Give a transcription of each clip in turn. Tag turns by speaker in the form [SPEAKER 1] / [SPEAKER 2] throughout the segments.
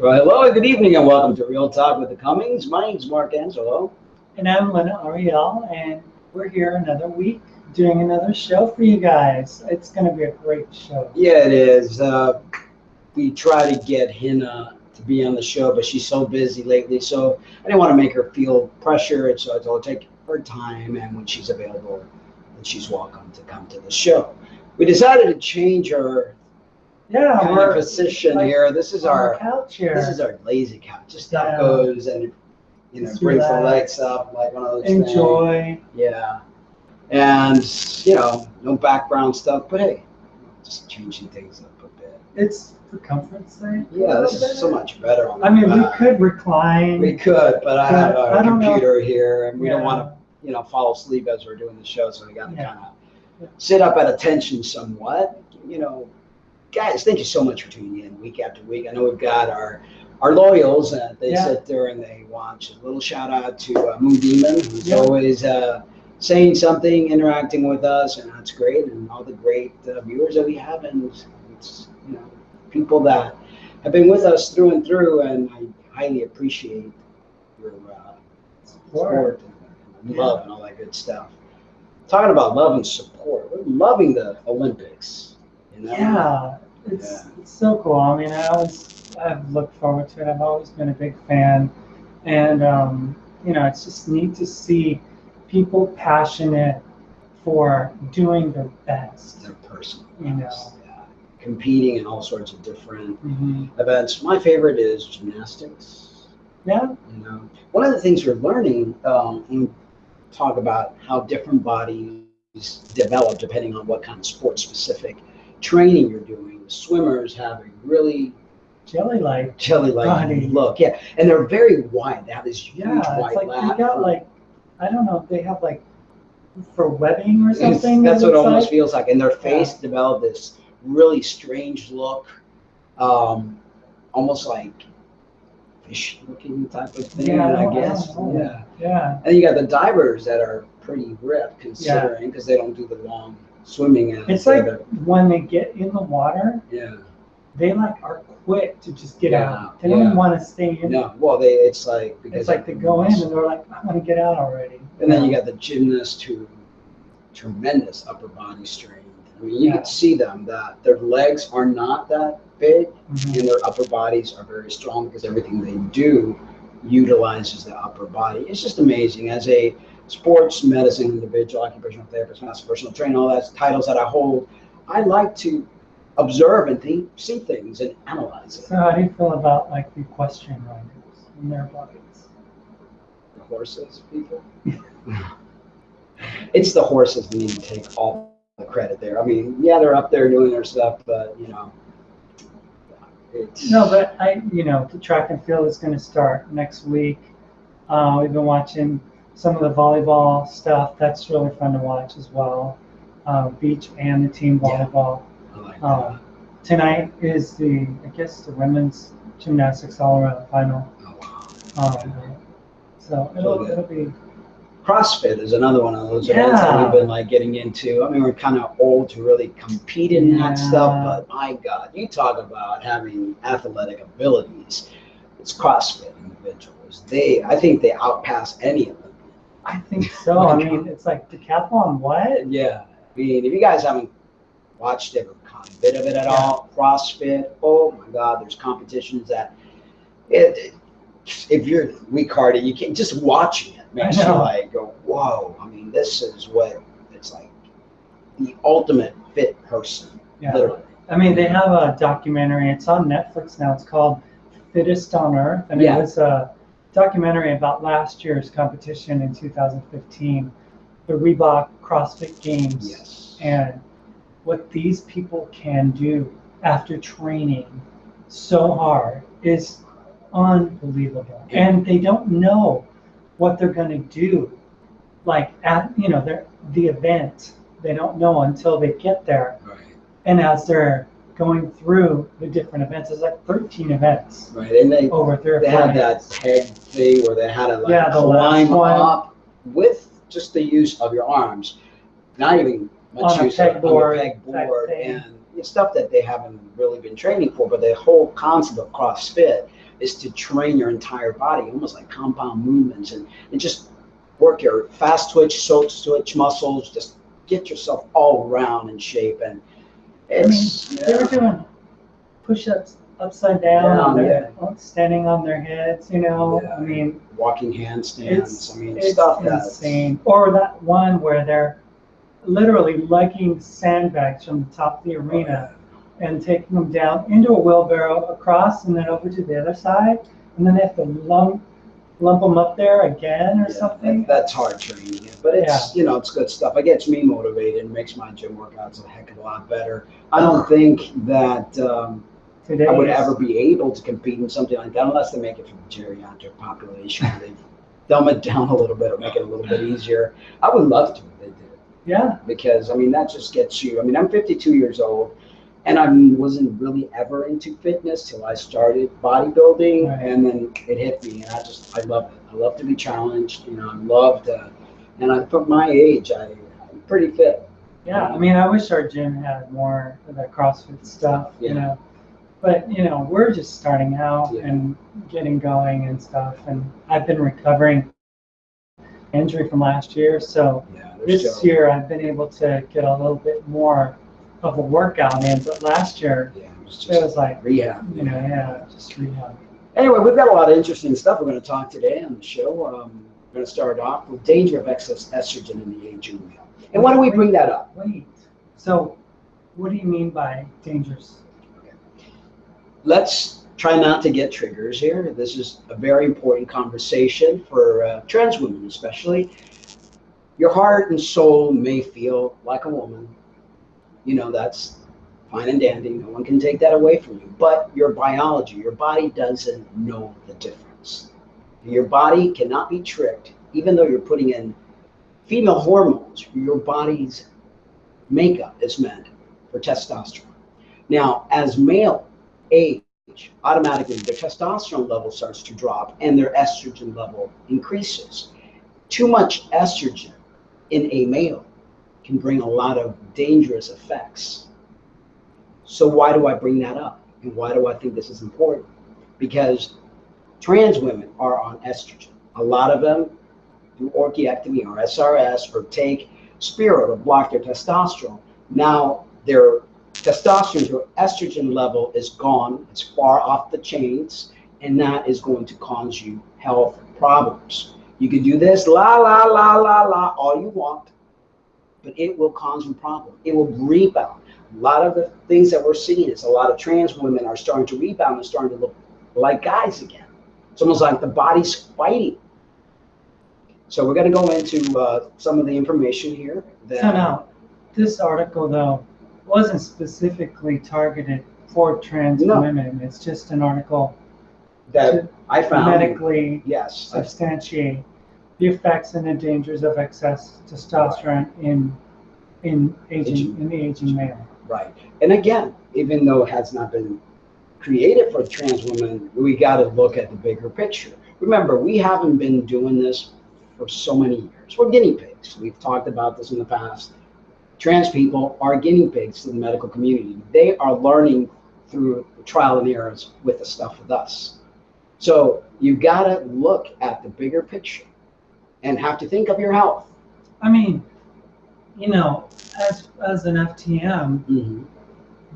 [SPEAKER 1] Well, hello and good evening and welcome to Real Talk with the Cummings. My name's Mark Angelo.
[SPEAKER 2] And I'm Lena Ariel, and we're here another week doing another show for you guys. It's going to be a great show.
[SPEAKER 1] Yeah, it is. We try to get Hina to be on the show, but she's so busy lately, so I didn't want to make her feel pressure, so I told her to take her time, and when she's available, then she's welcome to come to the show. We decided to change our position here. This is our
[SPEAKER 2] couch here.
[SPEAKER 1] This is our lazy couch. Just stuff goes and brings the legs up like one of those
[SPEAKER 2] Enjoy.
[SPEAKER 1] things. Yeah. And no background stuff, but hey, just changing things up a bit.
[SPEAKER 2] It's for comfort's sake.
[SPEAKER 1] Yeah, this is so much better on the
[SPEAKER 2] we could recline.
[SPEAKER 1] We could, but I have a computer here, and we don't want to, fall asleep as we're doing the show, so we got to kind of sit up at attention somewhat. Guys, thank you so much for tuning in week after week. I know we've got our loyals. They sit there and they watch. A little shout out to Moon Demon, who's always saying something, interacting with us, and that's great. And all the great viewers that we have, and it's people that have been with us through and through. And I highly appreciate your support and love and all that good stuff. Talking about love and support, we're loving the Olympics.
[SPEAKER 2] Yeah, it's so cool. I mean, I've looked forward to it. I've always been a big fan, and it's just neat to see people passionate for doing their best.
[SPEAKER 1] Their personal
[SPEAKER 2] best.
[SPEAKER 1] Competing in all sorts of different events. My favorite is gymnastics.
[SPEAKER 2] Yeah.
[SPEAKER 1] One of the things we're learning when we talk about how different bodies develop depending on what kind of sport-specific training you're doing. The swimmers have a really
[SPEAKER 2] jelly-like
[SPEAKER 1] look, and they're very wide. They have this huge white lap.
[SPEAKER 2] They got I don't know, they have for webbing or something.
[SPEAKER 1] That's what it almost feels like. And their face developed this really strange look, almost like fish-looking type of thing, I guess.
[SPEAKER 2] Yeah.
[SPEAKER 1] And you got the divers that are pretty ripped, considering, because they don't do the long swimming.
[SPEAKER 2] It's like when they get in the water, they are quick to just get out. They don't want to stay in.
[SPEAKER 1] No, well, it's like
[SPEAKER 2] they go in and they're like, I want to get out already.
[SPEAKER 1] And then you got the gymnasts who tremendous upper body strength. I mean, you can see them that their legs are not that big, and their upper bodies are very strong because everything they do utilizes the upper body. It's just amazing. As a sports medicine individual, occupational therapist, master personal trainer, all that titles that I hold, I like to observe and see things and analyze it.
[SPEAKER 2] So how do you feel about the equestrian riders and their bodies?
[SPEAKER 1] The horses, people? It's the horses that need to take all the credit there. I mean, they're up there doing their stuff, but it's...
[SPEAKER 2] No, but the track and field is going to start next week. We've been watching some of the volleyball stuff. That's really fun to watch as well. Beach and the team volleyball.
[SPEAKER 1] I like that.
[SPEAKER 2] Tonight is the women's gymnastics all-around final.
[SPEAKER 1] Oh, wow.
[SPEAKER 2] So it'll be.
[SPEAKER 1] CrossFit is another one of those events that we've been getting into. I mean, we're kind of old to really compete in that stuff, but my God, you talk about having athletic abilities. It's CrossFit individuals. I think they outpass any of them.
[SPEAKER 2] I think so. I mean, it's like decathlon. What?
[SPEAKER 1] Yeah. I mean, if you guys haven't watched it or caught a bit of it at all, CrossFit, oh my God, there's competitions that if you're weak-hearted, you can't, just watching it makes you go, whoa. I mean, this is what it's like, the ultimate fit person, literally.
[SPEAKER 2] I mean, they have a documentary. It's on Netflix now. It's called Fittest on Earth, and it was a documentary about last year's competition in 2015, the Reebok CrossFit Games, and what these people can do after training so hard is unbelievable. And they don't know what they're going to do, like at the event. They don't know until they get there.
[SPEAKER 1] Right.
[SPEAKER 2] And as they're going through the different events, there's like 13 events.
[SPEAKER 1] Right, and they
[SPEAKER 2] over 3 or 4
[SPEAKER 1] they had
[SPEAKER 2] days.
[SPEAKER 1] that peg thing where they had to
[SPEAKER 2] the
[SPEAKER 1] climb
[SPEAKER 2] last
[SPEAKER 1] up with just the use of your arms, not even much
[SPEAKER 2] On a
[SPEAKER 1] use on a
[SPEAKER 2] pegboard
[SPEAKER 1] pegboard,
[SPEAKER 2] type thing.
[SPEAKER 1] and stuff that they haven't really been training for. But the whole concept of CrossFit is to train your entire body, almost like compound movements, and just work your fast twitch, slow twitch muscles, just get yourself all round in shape. And it's,
[SPEAKER 2] they were doing push-ups upside down on their standing on their heads, I mean,
[SPEAKER 1] walking handstands.
[SPEAKER 2] It's
[SPEAKER 1] stuff
[SPEAKER 2] insane. Or that one where they're literally lugging sandbags from the top of the arena and taking them down into a wheelbarrow across and then over to the other side, and then they have to lump them up there again or something.
[SPEAKER 1] That's hard training, but it's it's good stuff. It gets me motivated and makes my gym workouts a heck of a lot better. I don't think that I would ever be able to compete in something like that unless they make it for the geriatric population. They dumb it down a little bit or make it a little bit easier. I would love to if they did.
[SPEAKER 2] Yeah.
[SPEAKER 1] Because that just gets you. I'm 52 years old, and I wasn't really ever into fitness till I started bodybuilding, and then it hit me, and I love it. I love to be challenged. I love to, and for my age, I'm pretty fit.
[SPEAKER 2] Yeah, I wish our gym had more of that CrossFit stuff. But we're just starting out and getting going and stuff, and I've been recovering injury from last year, so this year I've been able to get a little bit more of a workout in, but last year it was like
[SPEAKER 1] rehab.
[SPEAKER 2] Just rehab.
[SPEAKER 1] Anyway, we've got a lot of interesting stuff we're going to talk today on the show. We're going to start off with danger of excess estrogen in the aging male. And why do we bring that up?
[SPEAKER 2] Wait, so what do you mean by dangerous?
[SPEAKER 1] Let's try not to get triggers here. This is a very important conversation for trans women, especially. Your heart and soul may feel like a woman. That's fine and dandy. No one can take that away from you. But your biology, your body doesn't know the difference. Your body cannot be tricked, even though you're putting in female hormones. Your body's makeup is meant for testosterone. Now, as male age, automatically their testosterone level starts to drop and their estrogen level increases. Too much estrogen in a male can bring a lot of dangerous effects. So why do I bring that up? And why do I think this is important? Because trans women are on estrogen. A lot of them do orchiectomy or SRS or take Spiro to block their testosterone. Now their testosterone or estrogen level is gone. It's far off the chains, and that is going to cause you health problems. You can do this all you want, but it will cause you problems. It will rebound. A lot of the things that we're seeing is a lot of trans women are starting to rebound and starting to look like guys again. It's almost like the body's fighting. So we're going to go into some of the information here.
[SPEAKER 2] So now, this article, though, wasn't specifically targeted for trans women. It's just an article
[SPEAKER 1] that I found
[SPEAKER 2] medically substantiate the effects and the dangers of excess testosterone in the aging male.
[SPEAKER 1] Right. And again, even though it has not been created for trans women, we got to look at the bigger picture. Remember, we haven't been doing this for so many years. We're guinea pigs. We've talked about this in the past. Trans people are guinea pigs to the medical community. They are learning through trial and errors with the stuff with us. So you got to look at the bigger picture and have to think of your health.
[SPEAKER 2] As an FTM,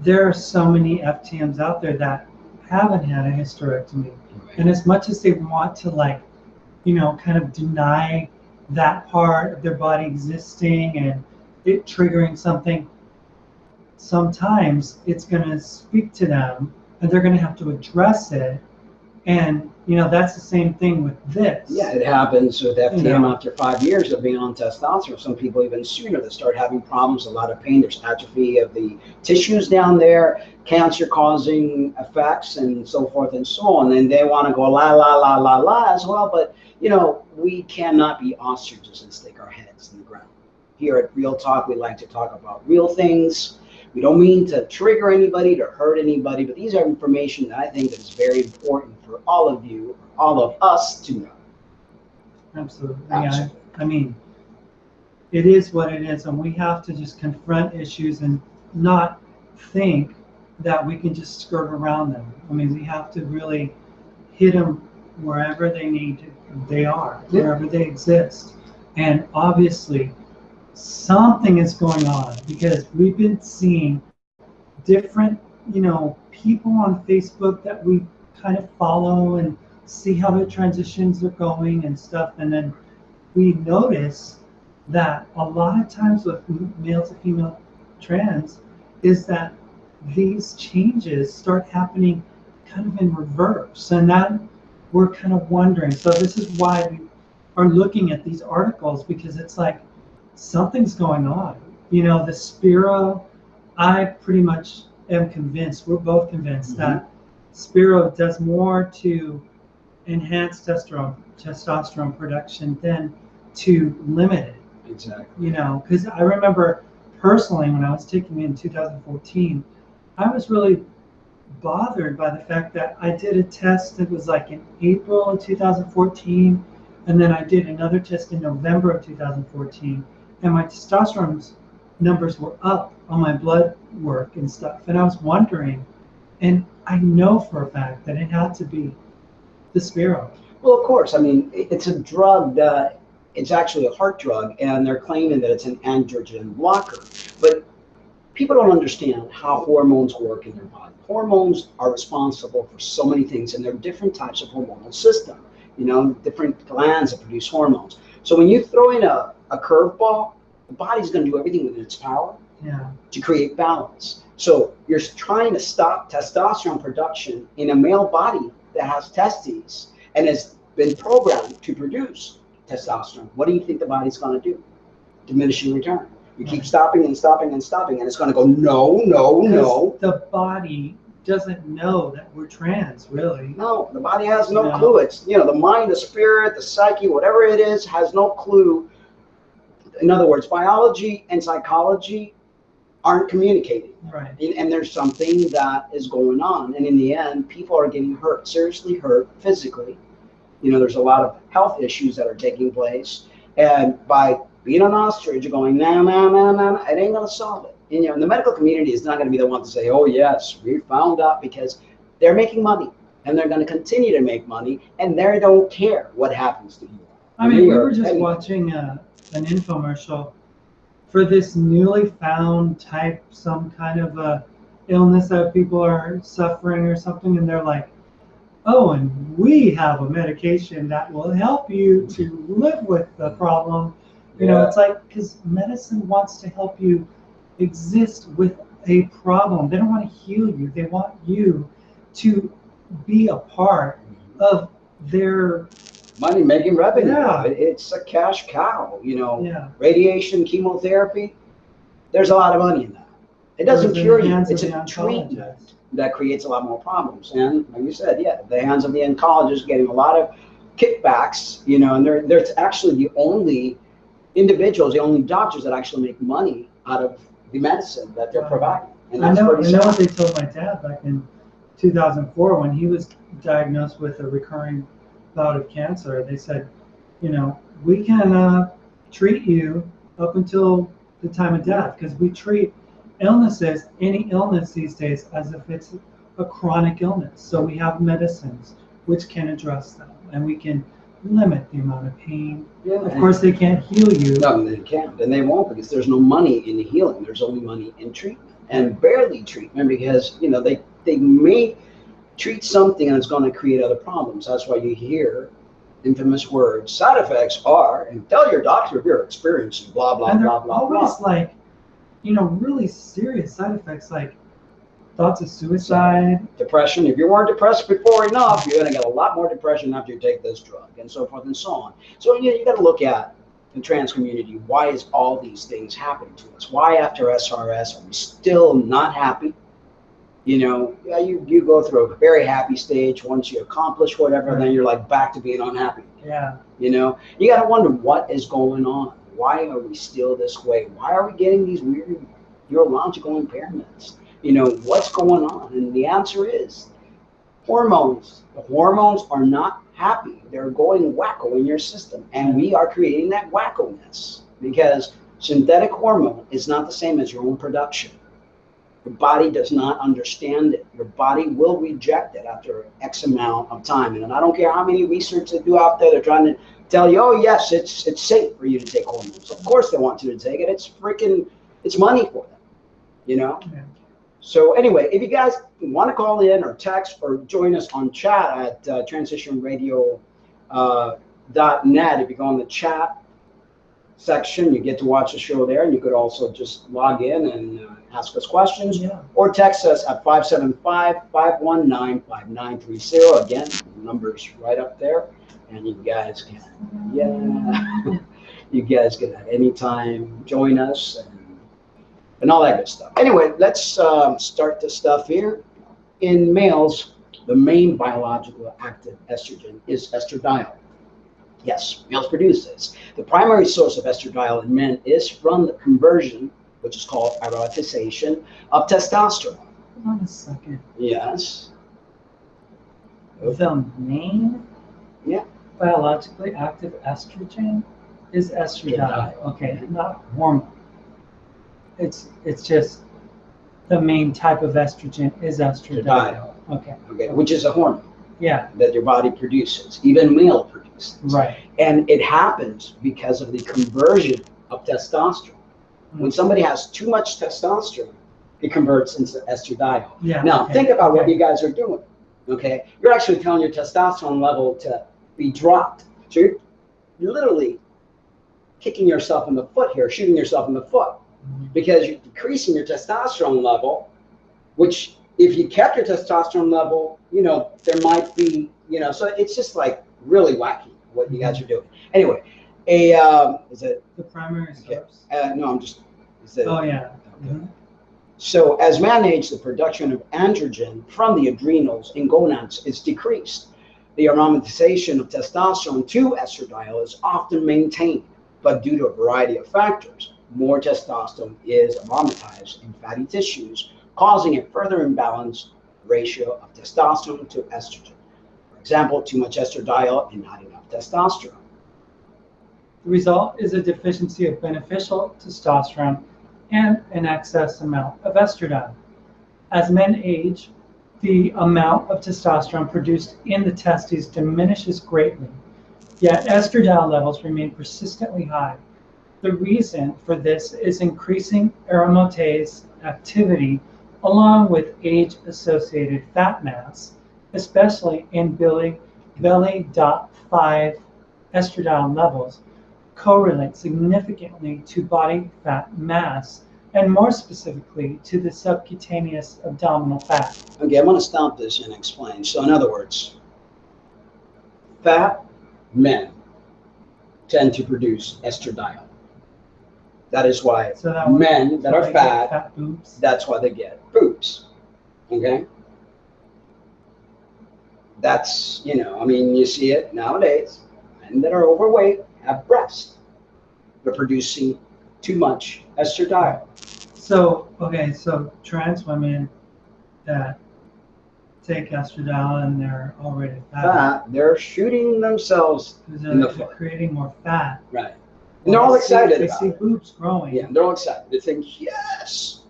[SPEAKER 2] there are so many FTMs out there that haven't had a hysterectomy. Right. And as much as they want to kind of deny that part of their body existing and it triggering something, sometimes it's going to speak to them and they're going to have to address it. And, you know, that's the same thing with this.
[SPEAKER 1] Yeah, it happens with FTM,
[SPEAKER 2] you know,
[SPEAKER 1] after 5 years of being on testosterone. Some people even sooner that start having problems, a lot of pain. There's atrophy of the tissues down there, cancer-causing effects, and so forth and so on. And they want to go la, la, la, la, la as well. But, you know, we cannot be ostriches and stick our heads in the ground. Here at Real Talk, we like to talk about real things. We don't mean to trigger anybody, to hurt anybody, but these are information that I think that is very important for all of you, all of us to know.
[SPEAKER 2] Absolutely.
[SPEAKER 1] Absolutely.
[SPEAKER 2] Yeah, I mean, it is what it is, and we have to just confront issues and not think that we can just skirt around them. I mean, we have to really hit them wherever they are, wherever they exist. And obviously, something is going on because we've been seeing different, you know, people on Facebook that we kind of follow and see how their transitions are going and stuff. And then we notice that a lot of times with male to female trans is that these changes start happening kind of in reverse. And that we're kind of wondering. So this is why we are looking at these articles, because it's like, something's going on. You know, the Spiro, I pretty much am convinced, we're both convinced that Spiro does more to enhance testosterone production than to limit it.
[SPEAKER 1] Exactly.
[SPEAKER 2] You know, because I remember personally when I was taking it in 2014, I was really bothered by the fact that I did a test that was like in April of 2014, and then I did another test in November of 2014. And my testosterone numbers were up on my blood work and stuff. And I was wondering, and I know for a fact that it had to be the Spiro.
[SPEAKER 1] Well, of course. I mean, it's a drug that it's actually a heart drug, and they're claiming that it's an androgen blocker. But people don't understand how hormones work in their body. Hormones are responsible for so many things, and there are different types of hormonal system. You know, different glands that produce hormones. So when you throw in a curveball, the body's going to do everything within its power to create balance. So you're trying to stop testosterone production in a male body that has testes and has been programmed to produce testosterone. What do you think the body's going to do? Diminishing return. You keep stopping and stopping and stopping, and it's going to go, no, no, no.
[SPEAKER 2] The body doesn't know that we're trans, really.
[SPEAKER 1] No, the body has no clue. It's, you know, the mind, the spirit, the psyche, whatever it is, has no clue. In other words, biology and psychology aren't communicating.
[SPEAKER 2] Right.
[SPEAKER 1] And there's something that is going on. And in the end, people are getting hurt, seriously hurt physically. You know, there's a lot of health issues that are taking place. And by being an ostrich, you're going, nah, nah, nah, nah, it ain't going to solve it. And, you know, the medical community is not going to be the one to say, oh, yes, we found out, because they're making money. And they're going to continue to make money. And they don't care what happens to you.
[SPEAKER 2] I mean, we were just watching an infomercial for this newly found type, some kind of a illness that people are suffering or something, and they're like, oh, and we have a medication that will help you to live with the problem. You know, it's like, because medicine wants to help you exist with a problem. They don't want to heal you. They want you to be a part of their
[SPEAKER 1] money making revenue.
[SPEAKER 2] Yeah.
[SPEAKER 1] It's a cash cow, you know. Radiation, chemotherapy, there's a lot of money in that. It doesn't cure you. It's a treatment that creates a lot more problems. And like you said, the hands of the oncologist getting a lot of kickbacks, you know, and they're actually the only individuals, the only doctors that actually make money out of the medicine that they're providing. And that's
[SPEAKER 2] I know what they told my dad back in 2004 when he was diagnosed with a recurring bout of cancer. They said, you know, we can treat you up until the time of death, because we treat illnesses, any illness these days, as if it's a chronic illness. So we have medicines which can address them, and we can limit the amount of pain. Of course, they can't heal you.
[SPEAKER 1] No, they can't, and they won't, because there's no money in healing. There's only money in treatment, and barely treatment, because, you know, they may treat something and it's going to create other problems. That's why you hear infamous words. Side effects are, and tell your doctor if you're experiencing blah, blah,
[SPEAKER 2] and
[SPEAKER 1] blah, blah,
[SPEAKER 2] always
[SPEAKER 1] blah.
[SPEAKER 2] Like, really serious side effects like thoughts of suicide,
[SPEAKER 1] depression. If you weren't depressed before enough, you're going to get a lot more depression after you take this drug, and so forth and so on. So you got to look at the trans community. Why is all these things happening to us? Why after SRS are we still not happy? You go through a very happy stage once you accomplish whatever, and then you're like back to being unhappy.
[SPEAKER 2] Yeah.
[SPEAKER 1] You got to wonder what is going on. Why are we still this way? Why are we getting these weird neurological impairments? What's going on? And the answer is hormones. The hormones are not happy. They're going wacko in your system. And we are creating that wackoness because synthetic hormone is not the same as your own production. Your body does not understand it. Your body will reject it after X amount of time. And I don't care how many research they do out there, they're trying to tell you, oh yes, it's safe for you to take hormones. Of course they want you to take it. It's money for them, Yeah. So anyway, if you guys want to call in or text or join us on chat at transitionradio.net, if you go on the chat section, you get to watch the show there, and you could also just log in and ask us questions, or text us at 575-519-5930. Again, the number's right up there, and you guys can, you guys can at any time join us and all that good stuff. Anyway, let's start the stuff here. In males, the main biological active estrogen is estradiol. Yes, males produce this. The primary source of estradiol in men is from the conversion, which is called aromatization, of testosterone.
[SPEAKER 2] Hold on a second.
[SPEAKER 1] Yes.
[SPEAKER 2] The main biologically active estrogen is estradiol. Okay, not hormone. It's just the main type of estrogen is estradiol. Okay,
[SPEAKER 1] which is a hormone.
[SPEAKER 2] Yeah.
[SPEAKER 1] That your body produces, even male produces.
[SPEAKER 2] Right.
[SPEAKER 1] And it happens because of the conversion of testosterone. When somebody has too much testosterone, it converts into estradiol.
[SPEAKER 2] Yeah.
[SPEAKER 1] Now, think about what you guys are doing. Okay, you're actually telling your testosterone level to be dropped. So you're literally kicking yourself in the foot here, shooting yourself in the foot, because you're decreasing your testosterone level, which if you kept your testosterone level, there might be, so it's just like really wacky what you guys are doing. Anyway, is it
[SPEAKER 2] the primary source?
[SPEAKER 1] No, I'm just. Is it?
[SPEAKER 2] Oh yeah.
[SPEAKER 1] Okay. So as man age, the production of androgen from the adrenals and gonads is decreased. The aromatization of testosterone to estradiol is often maintained, but due to a variety of factors, more testosterone is aromatized in fatty tissues, causing a further imbalanced ratio of testosterone to estrogen. For example, too much estradiol and not enough testosterone.
[SPEAKER 2] The result is a deficiency of beneficial testosterone and an excess amount of estradiol. As men age, the amount of testosterone produced in the testes diminishes greatly, yet estradiol levels remain persistently high. The reason for this is increasing aromatase activity along with age-associated fat mass, especially in belly.5 estradiol levels, correlate significantly to body fat mass, and more specifically to the subcutaneous abdominal fat.
[SPEAKER 1] Okay, I'm going to stop this and explain. So in other words, fat men tend to produce estradiol. That is why men that are fat boobs. That's why they get boobs. Okay? That's, you see it nowadays. Men that are overweight have breasts. They're producing too much estradiol.
[SPEAKER 2] So trans women that take estradiol and they're already fat,
[SPEAKER 1] they're shooting themselves in the foot.
[SPEAKER 2] Creating more fat.
[SPEAKER 1] Right. And they're all excited
[SPEAKER 2] about it. They see boobs growing.
[SPEAKER 1] Yeah, they're all excited. They think, yes.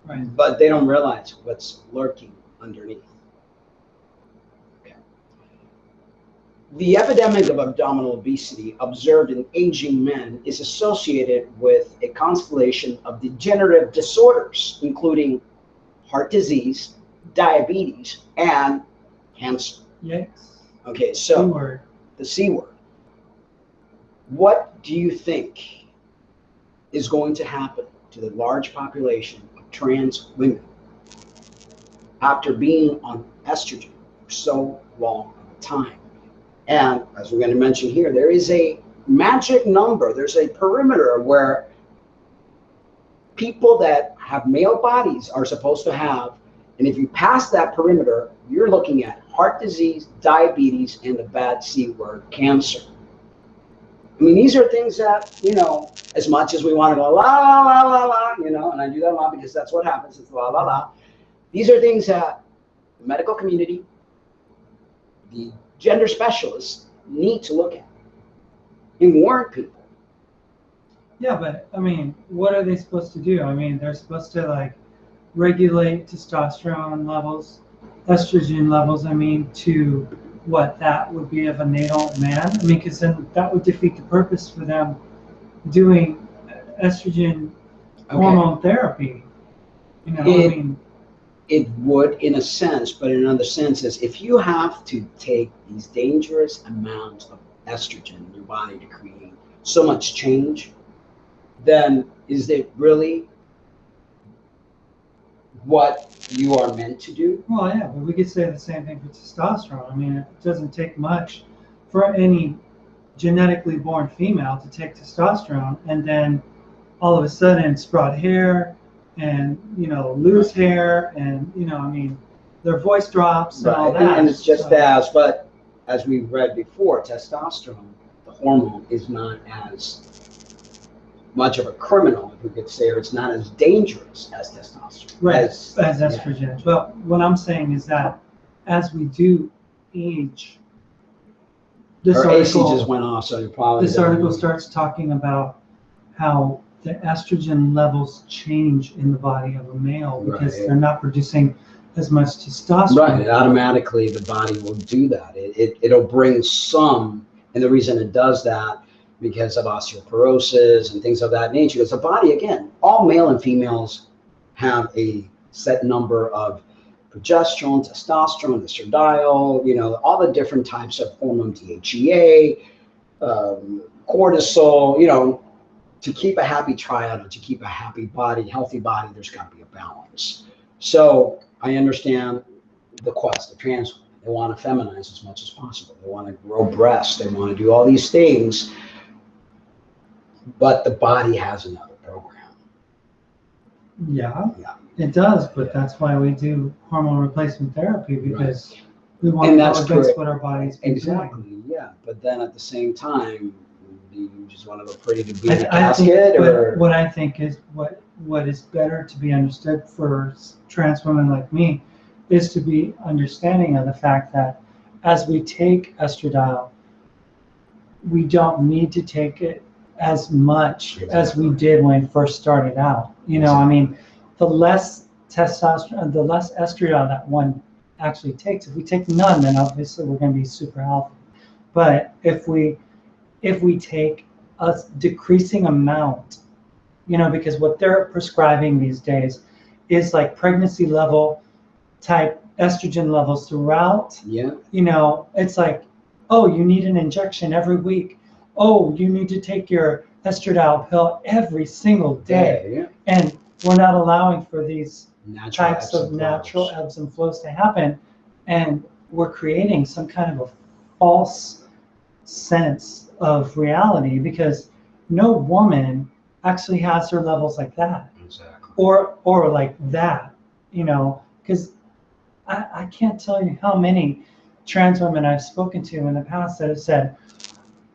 [SPEAKER 2] Right.
[SPEAKER 1] But they don't realize what's lurking underneath. Okay. The epidemic of abdominal obesity observed in aging men is associated with a constellation of degenerative disorders, including heart disease, diabetes, and cancer.
[SPEAKER 2] Yikes.
[SPEAKER 1] Okay, so
[SPEAKER 2] C-word.
[SPEAKER 1] The C word. What do you think is going to happen to the large population of trans women after being on estrogen for so long of a time. And as we're going to mention here, there is a magic number. There's a perimeter where people that have male bodies are supposed to have. And if you pass that perimeter, you're looking at heart disease, diabetes, and the bad C word, cancer. I mean, these are things that, you know, as much as we want to go la, la, la, la, la, you know, and I do that a lot because that's what happens. It's la, la, la. These are things that the medical community, the gender specialists need to look at and warn people.
[SPEAKER 2] Yeah, but I mean, what are they supposed to do? I mean, they're supposed to like regulate testosterone levels, estrogen levels, I mean, to what that would be of a natal man. I mean, because then that would defeat the purpose for them doing estrogen hormone therapy. You know, I mean,
[SPEAKER 1] it would in a sense, but in another sense is if you have to take these dangerous amounts of estrogen in your body to create so much change, then is it really what you are meant to do?
[SPEAKER 2] Well, yeah, but we could say the same thing for testosterone. I mean, it doesn't take much for any genetically born female to take testosterone and then all of a sudden sprout hair and, you know, lose hair and, you know, I mean, their voice drops and all that.
[SPEAKER 1] And it's just but as we've read before, testosterone, the hormone, is not as much of a criminal, if we could say, or it's not as dangerous as testosterone.
[SPEAKER 2] Right, as estrogen. Yeah. But what I'm saying is that as we do age, this article
[SPEAKER 1] just went off, so you probably
[SPEAKER 2] this article starts talking about how the estrogen levels change in the body of a male because they're not producing as much testosterone.
[SPEAKER 1] Right, automatically the body will do that. It'll bring some, and the reason it does that because of osteoporosis and things of that nature. Because the body, again, all male and females have a set number of progesterone, testosterone, estradiol, you know, all the different types of hormone, DHEA, cortisol, you know, to keep a happy triad, to keep a happy body, healthy body, there's got to be a balance. So I understand the quest, the trans women. They want to feminize as much as possible. They want to grow breasts. They want to do all these things. But the body has another program.
[SPEAKER 2] Yeah, it does. But that's why we do hormone replacement therapy, because we want to go against what our bodies do.
[SPEAKER 1] Exactly, yeah. But then at the same time, do you just want to go pretty to be in a casket? Or
[SPEAKER 2] what I think is what is better to be understood for trans women like me is to be understanding of the fact that as we take estradiol, we don't need to take it as much as we did when we first started out. You know, I mean, the less testosterone, the less estradiol that one actually takes. If we take none, then obviously we're going to be super healthy. But if we take a decreasing amount, you know, because what they're prescribing these days is like pregnancy level type estrogen levels throughout.
[SPEAKER 1] Yeah.
[SPEAKER 2] You know, it's like, oh, you need an injection every week. Oh, you need to take your estradiol pill every single day.
[SPEAKER 1] Yeah.
[SPEAKER 2] And we're not allowing for these
[SPEAKER 1] natural
[SPEAKER 2] types of natural ebbs and flows to happen. And we're creating some kind of a false sense of reality because no woman actually has her levels like that.
[SPEAKER 1] Exactly.
[SPEAKER 2] Or like that, you know, because I can't tell you how many trans women I've spoken to in the past that have said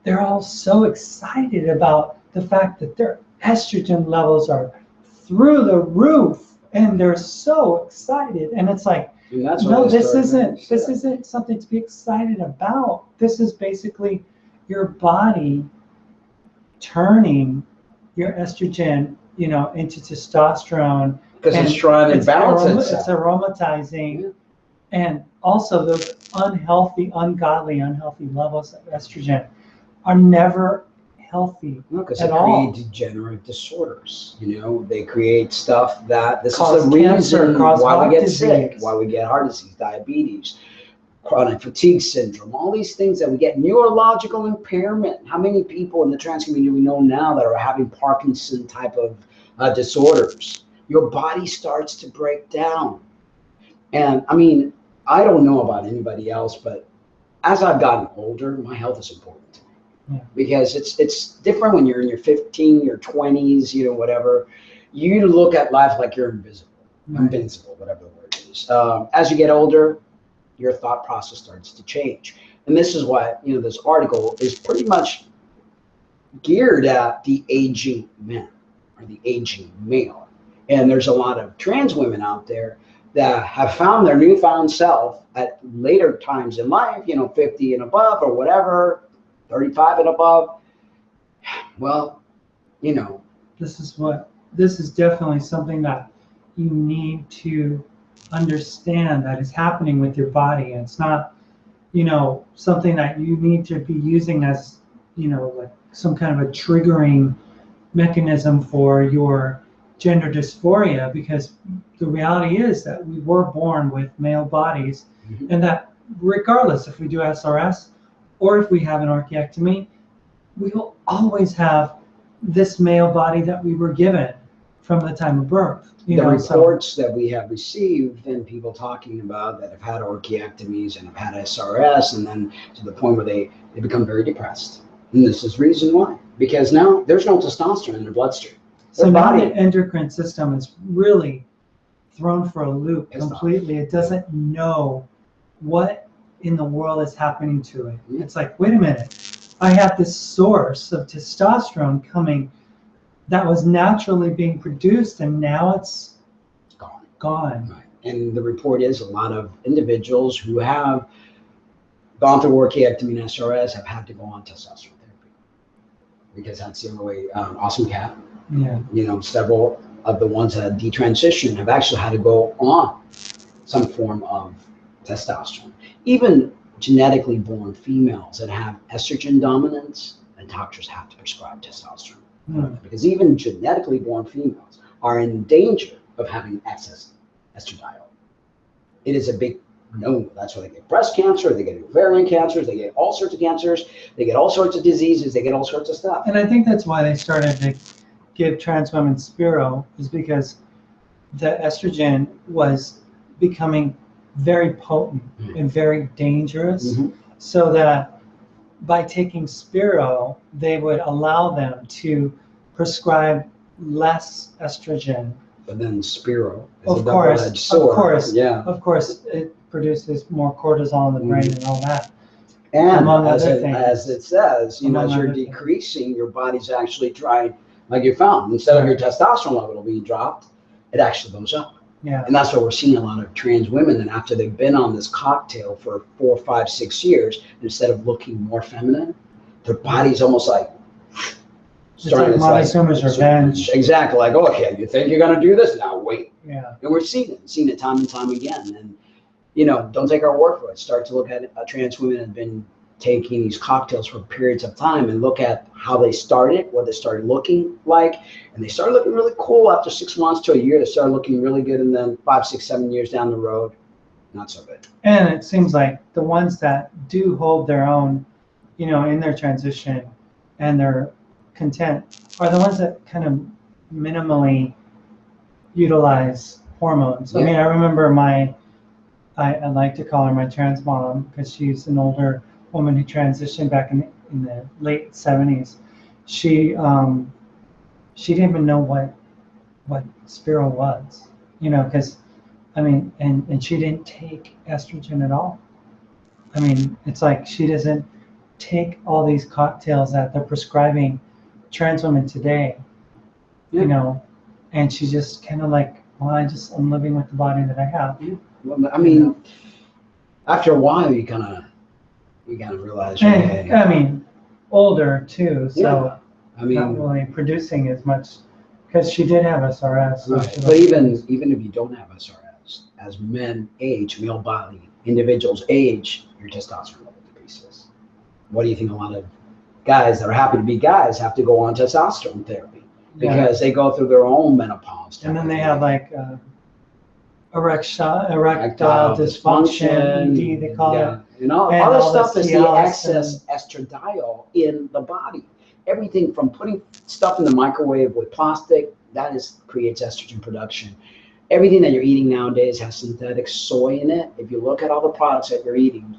[SPEAKER 2] they're all so excited about the fact that their estrogen levels are through the roof and they're so excited. And it's like, no, this isn't something to be excited about. This is basically your body turning your estrogen, you know, into testosterone.
[SPEAKER 1] Because it's trying to balance itself.
[SPEAKER 2] It's aromatizing. And also those unhealthy levels of estrogen are never healthy
[SPEAKER 1] because
[SPEAKER 2] at
[SPEAKER 1] they
[SPEAKER 2] all.
[SPEAKER 1] create degenerative disorders. You know, they create stuff that this
[SPEAKER 2] Cause
[SPEAKER 1] is the
[SPEAKER 2] cancer,
[SPEAKER 1] reason
[SPEAKER 2] cause
[SPEAKER 1] why we get
[SPEAKER 2] disease.
[SPEAKER 1] sick, why we get heart disease, diabetes, chronic fatigue syndrome, all these things that we get, neurological impairment. How many people in the trans community we know now that are having Parkinson type of disorders. Your body starts to break down. And I mean, I don't know about anybody else, but as I've gotten older, my health is important to me.
[SPEAKER 2] Yeah.
[SPEAKER 1] Because it's different when you're in your 15, your 20s, you know, whatever. You look at life like you're invisible, invincible, whatever the word is. As you get older, your thought process starts to change. And this is why, you know, this article is pretty much geared at the aging men or the aging male. And there's a lot of trans women out there that have found their newfound self at later times in life, you know, 50 and above or whatever, 35 and above. Well, you know,
[SPEAKER 2] this is definitely something that you need to understand that is happening with your body. And it's not, you know, something that you need to be using as, you know, like some kind of a triggering mechanism for your gender dysphoria, because the reality is that we were born with male bodies, and that regardless if we do SRS or if we have an orchiectomy, we will always have this male body that we were given from the time of birth. You know,
[SPEAKER 1] reports that we have received and people talking about that have had orchiectomies and have had SRS, and then to the point where they become very depressed. And this is reason why. Because now there's no testosterone in their bloodstream.
[SPEAKER 2] So now the endocrine system is really thrown for a loop completely. It doesn't know what in the world is happening to it. It's like, wait a minute, I have this source of testosterone coming that was naturally being produced, and now it's gone.
[SPEAKER 1] Right. And the report is a lot of individuals who have gone through orchiectomy and SRS have had to go on testosterone therapy, because that's the only way. Awesome Cat, you know, several of the ones that detransition have actually had to go on some form of testosterone. Even genetically born females that have estrogen dominance, and doctors have to prescribe testosterone. Because even genetically born females are in danger of having excess estradiol. It is a big no. That's why they get breast cancer, they get ovarian cancers, they get all sorts of cancers, they get all sorts of diseases, they get all sorts of stuff.
[SPEAKER 2] And I think that's why they started to give trans women Spiro, is because the estrogen was becoming very potent and very dangerous, so that by taking Spiro, they would allow them to prescribe less estrogen.
[SPEAKER 1] But then Spiro is
[SPEAKER 2] of
[SPEAKER 1] a double-edged sword.
[SPEAKER 2] Of course, it produces more cortisol in the brain and all that.
[SPEAKER 1] And as it says, you know, as you're decreasing, your body's actually trying, like you found, instead of your testosterone level being dropped, it actually goes up. And that's why we're seeing a lot of trans women, and after they've been on this cocktail for 4, 5, 6 years, instead of looking more feminine, their body's almost like
[SPEAKER 2] starting to revenge.
[SPEAKER 1] Exactly, like, okay, you think you're gonna do this? Now wait.
[SPEAKER 2] And
[SPEAKER 1] we're seeing it time and time again. And you know, don't take our word for it. Start to look at trans women have been taking these cocktails for periods of time and look at how they started, what they started looking like, and they started looking really cool after 6 months to a year. They started looking really good, and then 5, 6, 7 years down the road, not so good.
[SPEAKER 2] And it seems like the ones that do hold their own, you know, in their transition and they're content are the ones that kind of minimally utilize hormones. I mean, I remember I like to call her my trans mom, because she's an older woman who transitioned back in the late 70s. She didn't even know what Spiro was, you know, because I mean, and she didn't take estrogen at all. I mean, it's like she doesn't take all these cocktails that they're prescribing trans women today, you know, and she's just kind of like, well, I'm living with the body that I have.
[SPEAKER 1] Well, I mean, after a while, you kind of realize.
[SPEAKER 2] And, I mean, older too, so
[SPEAKER 1] I mean,
[SPEAKER 2] not really producing as much, because she did have SRS.
[SPEAKER 1] Right. But even if you don't have SRS, as men age, male body individuals age, your testosterone level decreases. What do you think a lot of guys that are happy to be guys have to go on testosterone therapy? Because they go through their own menopause.
[SPEAKER 2] And then they have like erectile dysfunction, ED, they call it.
[SPEAKER 1] You know, all this stuff is the excess estradiol in the body. Everything from putting stuff in the microwave with plastic, creates estrogen production. Everything that you're eating nowadays has synthetic soy in it. If you look at all the products that you're eating,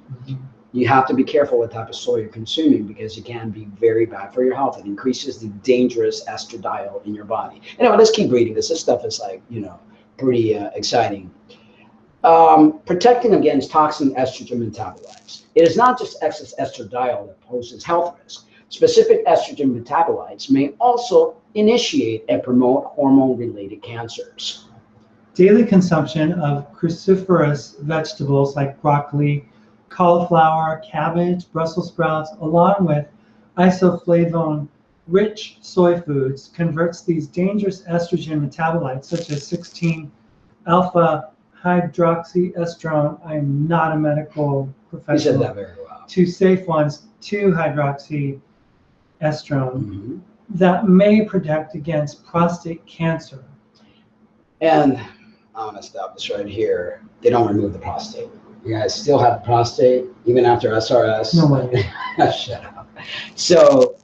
[SPEAKER 1] you have to be careful what type of soy you're consuming, because it can be very bad for your health. It increases the dangerous estradiol in your body. Anyway, let's keep reading this. This stuff is like, pretty exciting. Protecting against toxic estrogen metabolites. It is not just excess estradiol that poses health risk. Specific estrogen metabolites may also initiate and promote hormone-related cancers.
[SPEAKER 2] Daily consumption of cruciferous vegetables like broccoli, cauliflower, cabbage, Brussels sprouts, along with isoflavone-rich soy foods, converts these dangerous estrogen metabolites, such as 16-alpha hydroxyestrone. I am not a medical professional.
[SPEAKER 1] You said that very well.
[SPEAKER 2] To safe ones, 2-hydroxyestrone, that may protect against prostate cancer.
[SPEAKER 1] And I'm going to stop this right here. They don't remove the prostate. You guys still have prostate even after SRS?
[SPEAKER 2] No way.
[SPEAKER 1] Shut up. So,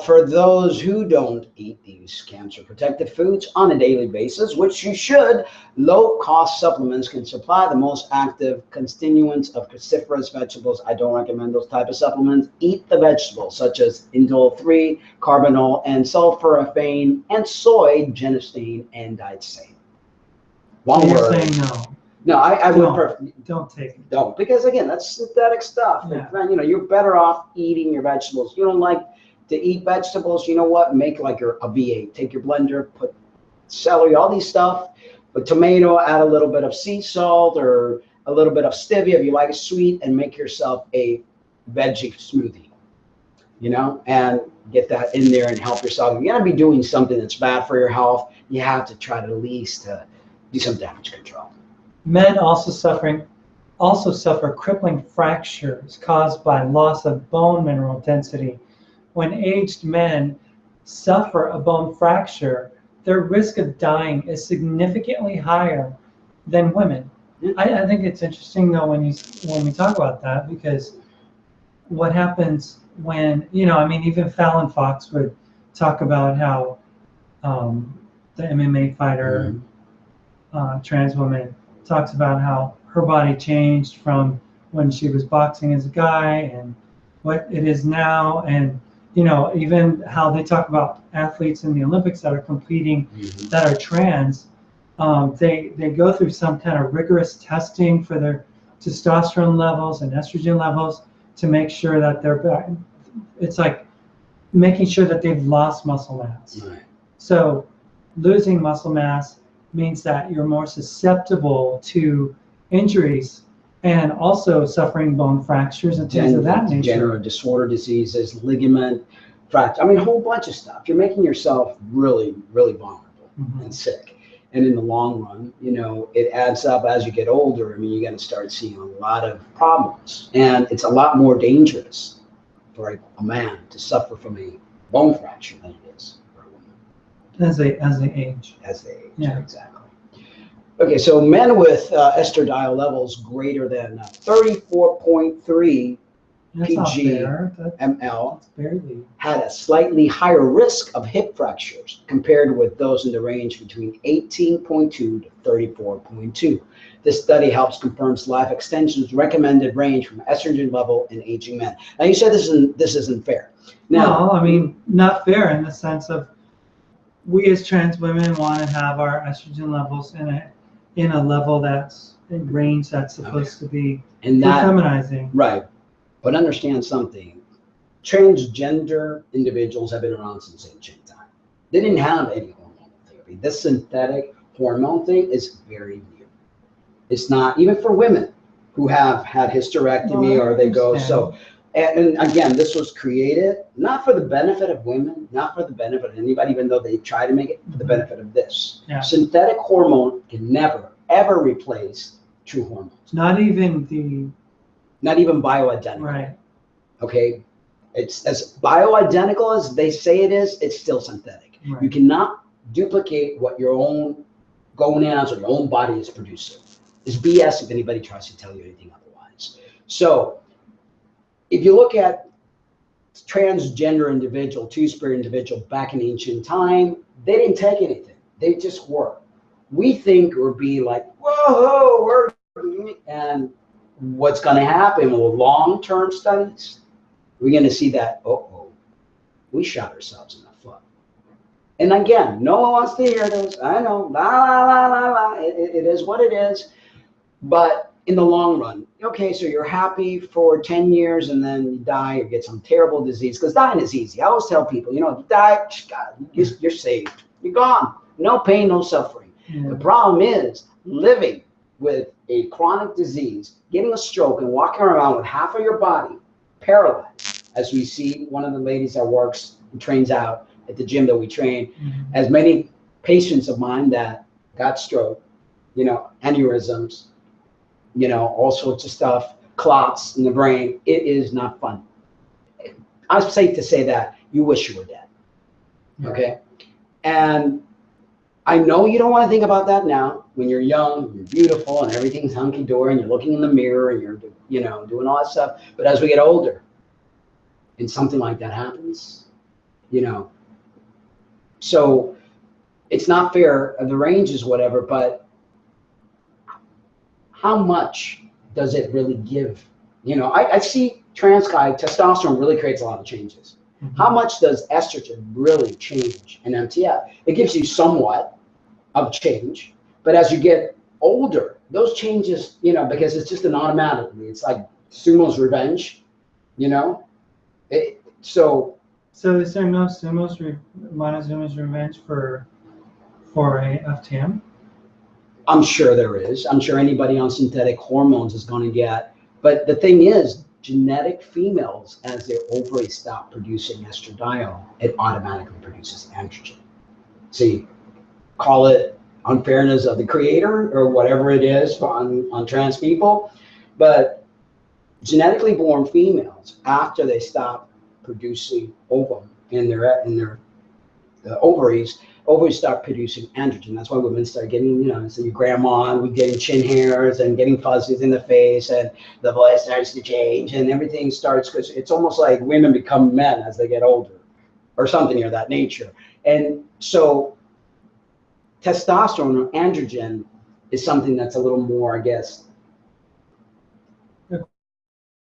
[SPEAKER 1] for those who don't eat these cancer protective foods on a daily basis, which you should, low-cost supplements can supply the most active constituents of cruciferous vegetables. I don't recommend those type of supplements. Eat the vegetables such as indole-3, carbinol, and sulforaphane, and soy, genistein, and diethyl. One
[SPEAKER 2] You're
[SPEAKER 1] word.
[SPEAKER 2] saying no.
[SPEAKER 1] No, I would
[SPEAKER 2] don't take it.
[SPEAKER 1] Don't, because again, that's synthetic stuff.
[SPEAKER 2] Yeah.
[SPEAKER 1] You're better off eating your vegetables. You don't like to eat vegetables, you know what? Make like a V8. Take your blender, put celery, all these stuff, but tomato, add a little bit of sea salt or a little bit of stevia if you like it sweet, and make yourself a veggie smoothie, and get that in there and help yourself. If you're going to be doing something that's bad for your health, you have to try to at least do some damage control.
[SPEAKER 2] Men also suffer crippling fractures caused by loss of bone mineral density. When aged men suffer a bone fracture, their risk of dying is significantly higher than women. I think it's interesting though when we talk about that, because what happens when even Fallon Fox would talk about how the MMA fighter, trans woman, talks about how her body changed from when she was boxing as a guy and what it is now, and even how they talk about athletes in the Olympics that are competing that are trans. They go through some kind of rigorous testing for their testosterone levels and estrogen levels to make sure that it's like making sure that they've lost muscle mass.
[SPEAKER 1] Right.
[SPEAKER 2] So losing muscle mass means that you're more susceptible to injuries and also suffering bone fractures and things of that nature. Degenerative
[SPEAKER 1] disorder diseases, ligament fracture. A whole bunch of stuff. You're making yourself really, really vulnerable and sick. And in the long run, it adds up as you get older. You're going to start seeing a lot of problems. And it's a lot more dangerous for a man to suffer from a bone fracture than it is for a woman.
[SPEAKER 2] As they age.
[SPEAKER 1] As they age,
[SPEAKER 2] yeah.
[SPEAKER 1] Exactly. Okay, so men with estradiol levels greater than 34.3 pg/ml had a slightly higher risk of hip fractures compared with those in the range between 18.2 to 34.2. This study helps confirm life extension's recommended range from estrogen level in aging men. Now, you said this isn't fair.
[SPEAKER 2] Now, no, not fair in the sense of we as trans women want to have our estrogen levels in a level that's in range that's supposed to be feminizing. Right.
[SPEAKER 1] But understand something. Transgender individuals have been around since ancient time. They didn't have any hormonal therapy. This synthetic hormone thing is very new. It's not even for women who have had hysterectomy or they go so. And again, this was created not for the benefit of women, not for the benefit of anybody, even though they try to make it for the benefit of this.
[SPEAKER 2] Yeah.
[SPEAKER 1] Synthetic hormone can never, ever replace true hormones.
[SPEAKER 2] Not even
[SPEAKER 1] bioidentical.
[SPEAKER 2] Right.
[SPEAKER 1] Okay? It's as bioidentical as they say it is, it's still synthetic.
[SPEAKER 2] Right.
[SPEAKER 1] You cannot duplicate what your own gonads or your own body is producing. It's BS if anybody tries to tell you anything otherwise. So, if you look at transgender individual, two-spirit individual back in ancient time, they didn't take anything. They just were. We think or be like, whoa, and what's going to happen with long-term studies, we're going to see that, we shot ourselves in the foot. And again, no one wants to hear this. I know, la, la, la, la, la. It is what it is. But in the long run, okay, so you're happy for 10 years and then you die or get some terrible disease, because dying is easy. I always tell people, if you die, God, you're saved. You're gone. No pain, no suffering. Yeah. The problem is living with a chronic disease, getting a stroke and walking around with half of your body paralyzed, as we see one of the ladies that works and trains out at the gym that we train, as many patients of mine that got stroke, aneurysms, all sorts of stuff, clots in the brain. It is not fun. I'm safe to say that you wish you were dead. Okay? And I know you don't want to think about that now. When you're young, you're beautiful, and everything's hunky-dory, and you're looking in the mirror, and you're, doing all that stuff. But as we get older, and something like that happens, so it's not fair. The range is whatever, but how much does it really give? I see trans guy, testosterone really creates a lot of changes. How much does estrogen really change an MTF? It gives you somewhat of change, but as you get older, those changes, because it's just an automatic. It's like Sumo's revenge, So
[SPEAKER 2] is there no Montezuma's revenge for a FTM?
[SPEAKER 1] I'm sure there is. I'm sure anybody on synthetic hormones is going to get. But the thing is, genetic females, as their ovaries stop producing estradiol, it automatically produces androgen. See, call it unfairness of the creator or whatever it is on trans people. But genetically born females, after they stop producing ovum in their ovaries start producing androgen. That's why women start getting, so your grandma, we getting chin hairs and getting fuzzies in the face, and the voice starts to change, and everything starts, because it's almost like women become men as they get older, or something of that nature. And so testosterone or androgen is something that's a little more, I guess,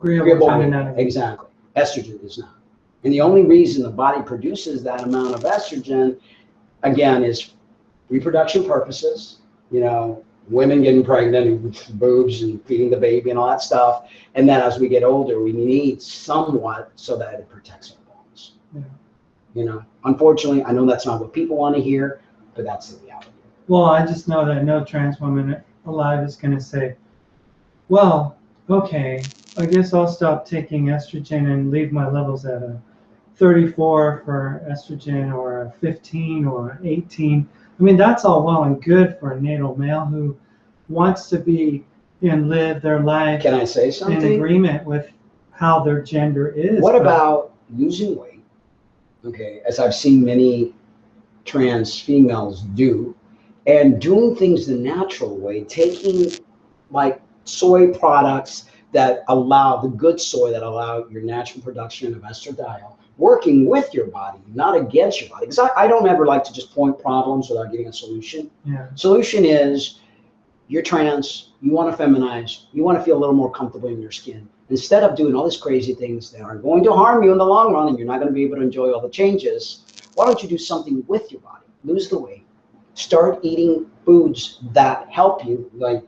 [SPEAKER 1] agreeable. Exactly. Estrogen is not. And the only reason the body produces that amount of estrogen, again, is reproduction purposes, women getting pregnant with boobs and feeding the baby and all that stuff. And then as we get older, we need somewhat so that it protects our bones. Yeah. Unfortunately, I know that's not what people want to hear, but that's the reality.
[SPEAKER 2] Well, I just know that no trans woman alive is going to say, well, okay, I guess I'll stop taking estrogen and leave my levels at a 34 for estrogen, or a 15 or 18. I mean, that's all well and good for a natal male who wants to be and live their life.
[SPEAKER 1] Can I say something?
[SPEAKER 2] In agreement with how their gender is.
[SPEAKER 1] What about losing weight? Okay, as I've seen many trans females do, and doing things the natural way, taking like soy products that allow, the good soy that allow your natural production of estradiol, working with your body, not against your body. Because I don't ever like to just point problems without getting a solution. Yeah. Solution is, you're trans, you want to feminize, you want to feel a little more comfortable in your skin. Instead of doing all these crazy things that are going to harm you in the long run and you're not going to be able to enjoy all the changes, why don't you do something with your body? Lose the weight. Start eating foods that help you, like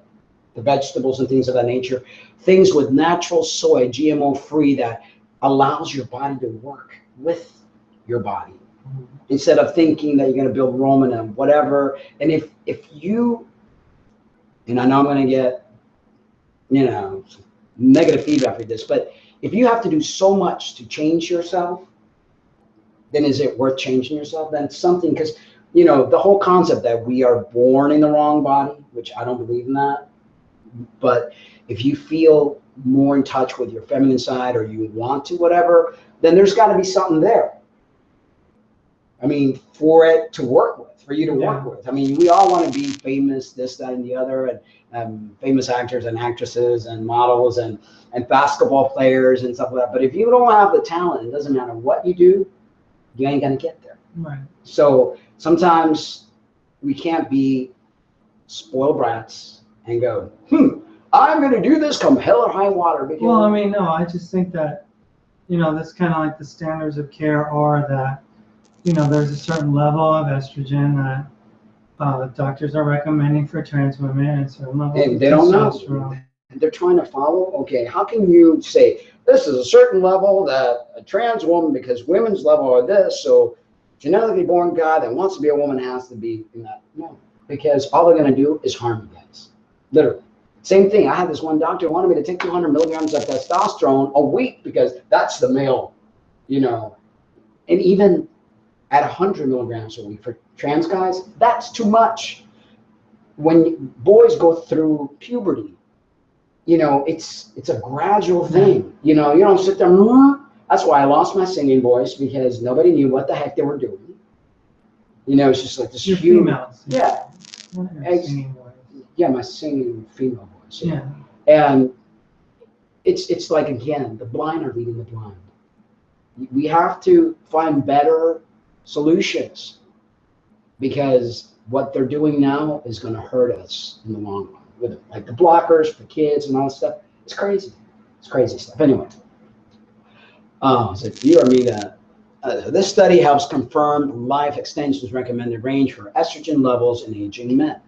[SPEAKER 1] the vegetables and things of that nature. Things with natural soy, GMO-free, that allows your body to work with your body. Instead of thinking that you're going to build Roman and whatever. And if you, and I know I'm going to get, negative feedback for this, but if you have to do so much to change yourself, then is it worth changing yourself? Then something, because, the whole concept that we are born in the wrong body, which I don't believe in that. But if you feel more in touch with your feminine side, or you want to, whatever, then there's got to be something there. I mean, for it to work with, for you to work with. I mean, we all want to be famous, this, that, and the other, and famous actors and actresses and models and basketball players and stuff like that. But if you don't have the talent, it doesn't matter what you do, you ain't gonna get there.
[SPEAKER 2] Right.
[SPEAKER 1] So sometimes we can't be spoiled brats and go, I'm gonna do this come hell or high water. Because
[SPEAKER 2] well, I mean, no, I just think that, you know, that's kind of like the standards of care are that, you know, there's a certain level of estrogen that doctors are recommending for trans women, and certain levels of
[SPEAKER 1] they don't
[SPEAKER 2] testosterone.
[SPEAKER 1] know. They're trying to follow. Okay, how can you say this is a certain level that a trans woman, because women's level are this, so genetically born guy that wants to be a woman has to be in that? No, because all they're going to do is harm you guys. Literally. Same thing. I had this one doctor who wanted me to take 200 milligrams of testosterone a week because that's the male, you know, and even at 100 milligrams a week for trans guys, that's too much. When boys go through puberty, you know, it's a gradual thing. You know, you don't sit there. That's why I lost my singing voice, because nobody knew what the heck they were doing. You know, it's just like this
[SPEAKER 2] You're
[SPEAKER 1] huge.
[SPEAKER 2] females.
[SPEAKER 1] Yeah.
[SPEAKER 2] Singing voice.
[SPEAKER 1] Yeah, my singing female voice.
[SPEAKER 2] Yeah.
[SPEAKER 1] And it's like, again, the blind are leading the blind. We have to find better solutions, because what they're doing now is going to hurt us in the long run. With like the blockers for kids and all that stuff, it's crazy. It's crazy stuff. Anyway, so you or me that this study helps confirm life extension's recommended range for estrogen levels in aging men.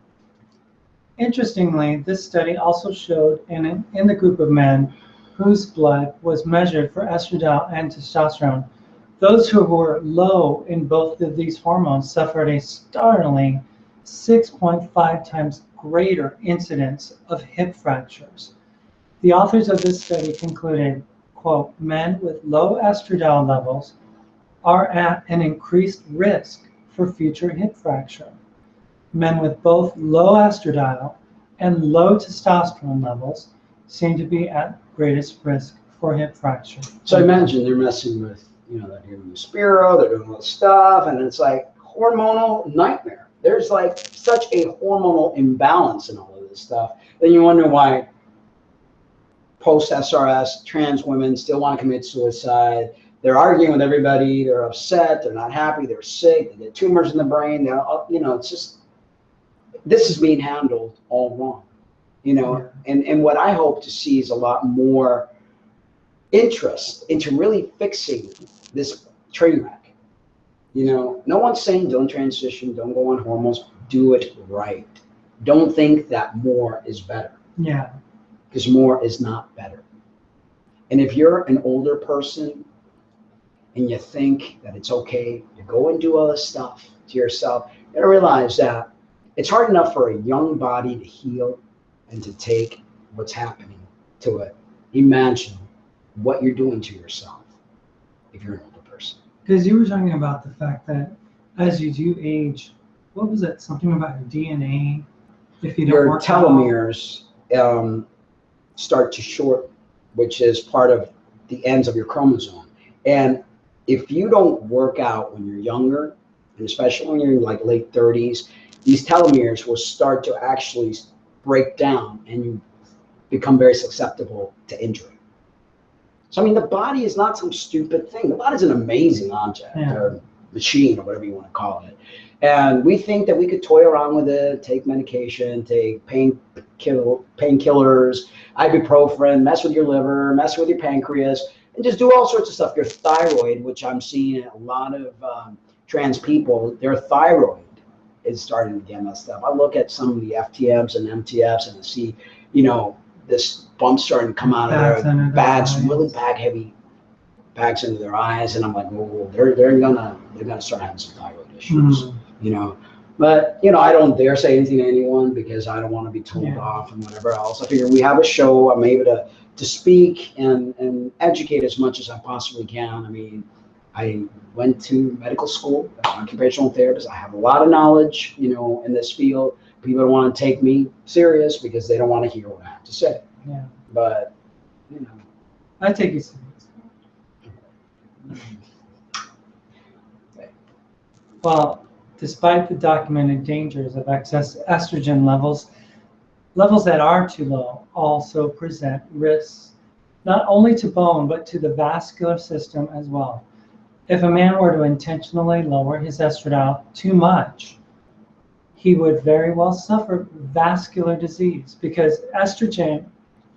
[SPEAKER 2] Interestingly, this study also showed in the group of men whose blood was measured for estrogen and testosterone, those who were low in both of these hormones suffered a startling 6.5 times greater incidence of hip fractures. The authors of this study concluded, quote, men with low estradiol levels are at an increased risk for future hip fracture. Men with both low estradiol and low testosterone levels seem to be at greatest risk for hip fracture.
[SPEAKER 1] So imagine they're messing with, you know, they're doing the Spiro, they're doing all this stuff, and it's like hormonal nightmare. There's like such a hormonal imbalance in all of this stuff. Then you wonder why post-SRS trans women still want to commit suicide. They're arguing with everybody. They're upset. They're not happy. They're sick. They get tumors in the brain. They're, you know, it's just, this is being handled all wrong, you know. And what I hope to see is a lot more interest into really fixing this train wreck. You know, no one's saying don't transition, don't go on hormones, do it right. Don't think that more is better.
[SPEAKER 2] Yeah.
[SPEAKER 1] Because more is not better. And if you're an older person and you think that it's okay to go and do all this stuff to yourself, you gotta realize that it's hard enough for a young body to heal and to take what's happening to it. Imagine what you're doing to yourself if you're an older person.
[SPEAKER 2] Because you were talking about the fact that as you do age, what was it? Something about your DNA? If you don't
[SPEAKER 1] your
[SPEAKER 2] work
[SPEAKER 1] telomeres start to shorten, which is part of the ends of your chromosome. And if you don't work out when you're younger, and especially when you're in like late 30s, these telomeres will start to actually break down and you become very susceptible to injury. So, I mean, the body is not some stupid thing. The body is an amazing object or machine or whatever you want to call it. And we think that we could toy around with it, take medication, take painkillers, ibuprofen, mess with your liver, mess with your pancreas, and just do all sorts of stuff. Your thyroid, which I'm seeing in a lot of trans people, their thyroid is starting to get messed up. I look at some of the FTMs and MTFs and I see, you know, this bump starting to come out of their bags, really heavy bags into their eyes, and I'm like, whoa, they're gonna start having some thyroid issues, you know. But you know, I don't dare say anything to anyone because I don't want to be told off and whatever else. I figure we have a show. I'm able to speak and educate as much as I possibly can. I mean, I went to medical school, occupational therapist. I have a lot of knowledge, you know, in this field. People don't want to take me serious because they don't want to hear what I have to say.
[SPEAKER 2] Yeah.
[SPEAKER 1] But, you know.
[SPEAKER 2] I take you serious. Well, despite the documented dangers of excess estrogen levels, levels that are too low also present risks not only to bone, but to the vascular system as well. If a man were to intentionally lower his estradiol too much, he would very well suffer vascular disease because estrogen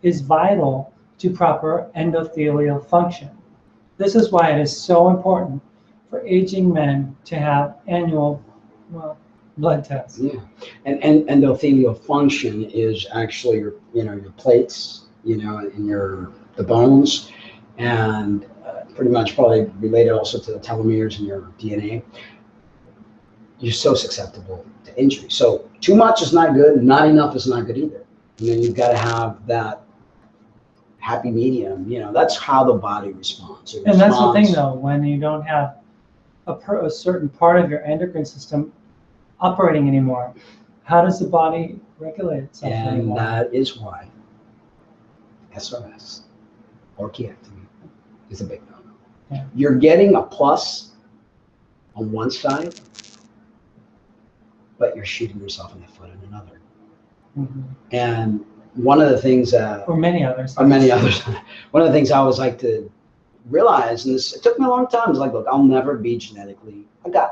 [SPEAKER 2] is vital to proper endothelial function. This is why it is so important for aging men to have annual, blood tests.
[SPEAKER 1] Yeah, and endothelial function is actually your, your plates, and the bones, and pretty much probably related also to the telomeres in your DNA. You're so susceptible to injury. So too much is not good. Not enough is not good either. You've got to have that happy medium. That's how the body responds.
[SPEAKER 2] And that's the thing, though, when you don't have a certain part of your endocrine system operating anymore, how does the body regulate itself anymore?
[SPEAKER 1] And that is why SRS or orchiectomy is a big no-no.
[SPEAKER 2] Yeah.
[SPEAKER 1] You're getting a plus on one side, but you're shooting yourself in the foot in another.
[SPEAKER 2] Mm-hmm.
[SPEAKER 1] And one of the things
[SPEAKER 2] or many others.
[SPEAKER 1] One of the things I always like to realize, and it took me a long time, is like, look, I'll never be genetically a guy.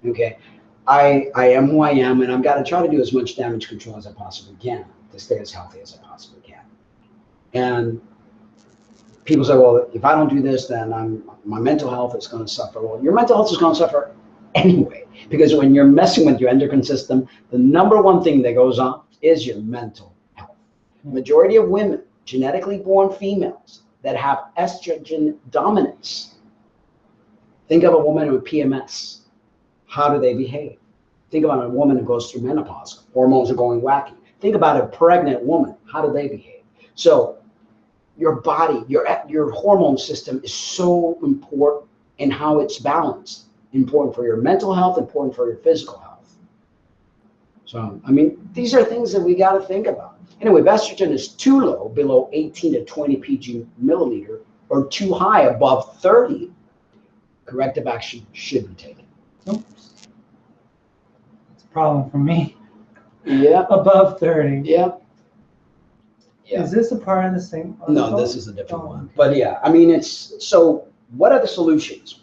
[SPEAKER 1] Okay. I am who I am, and I've got to try to do as much damage control as I possibly can to stay as healthy as I possibly can. And people say, well, if I don't do this, then my mental health is going to suffer. Well, your mental health is going to suffer anyway, because when you're messing with your endocrine system, the number one thing that goes on is your mental health. The majority of women, genetically born females that have estrogen dominance, think of a woman with PMS. How do they behave? Think about a woman who goes through menopause. Hormones are going wacky. Think about a pregnant woman. How do they behave? So your body, your hormone system is so important in how it's balanced. Important for your mental health, important for your physical health. So, these are things that we got to think about. Anyway, if estrogen is too low, below 18 to 20 pg milliliter, or too high, above 30, corrective action should be taken.
[SPEAKER 2] Oops. It's a problem for me.
[SPEAKER 1] Yeah.
[SPEAKER 2] Above 30.
[SPEAKER 1] Yeah.
[SPEAKER 2] Is this a part of the same article?
[SPEAKER 1] No, this is a different one. Okay. But yeah, it's, so what are the solutions?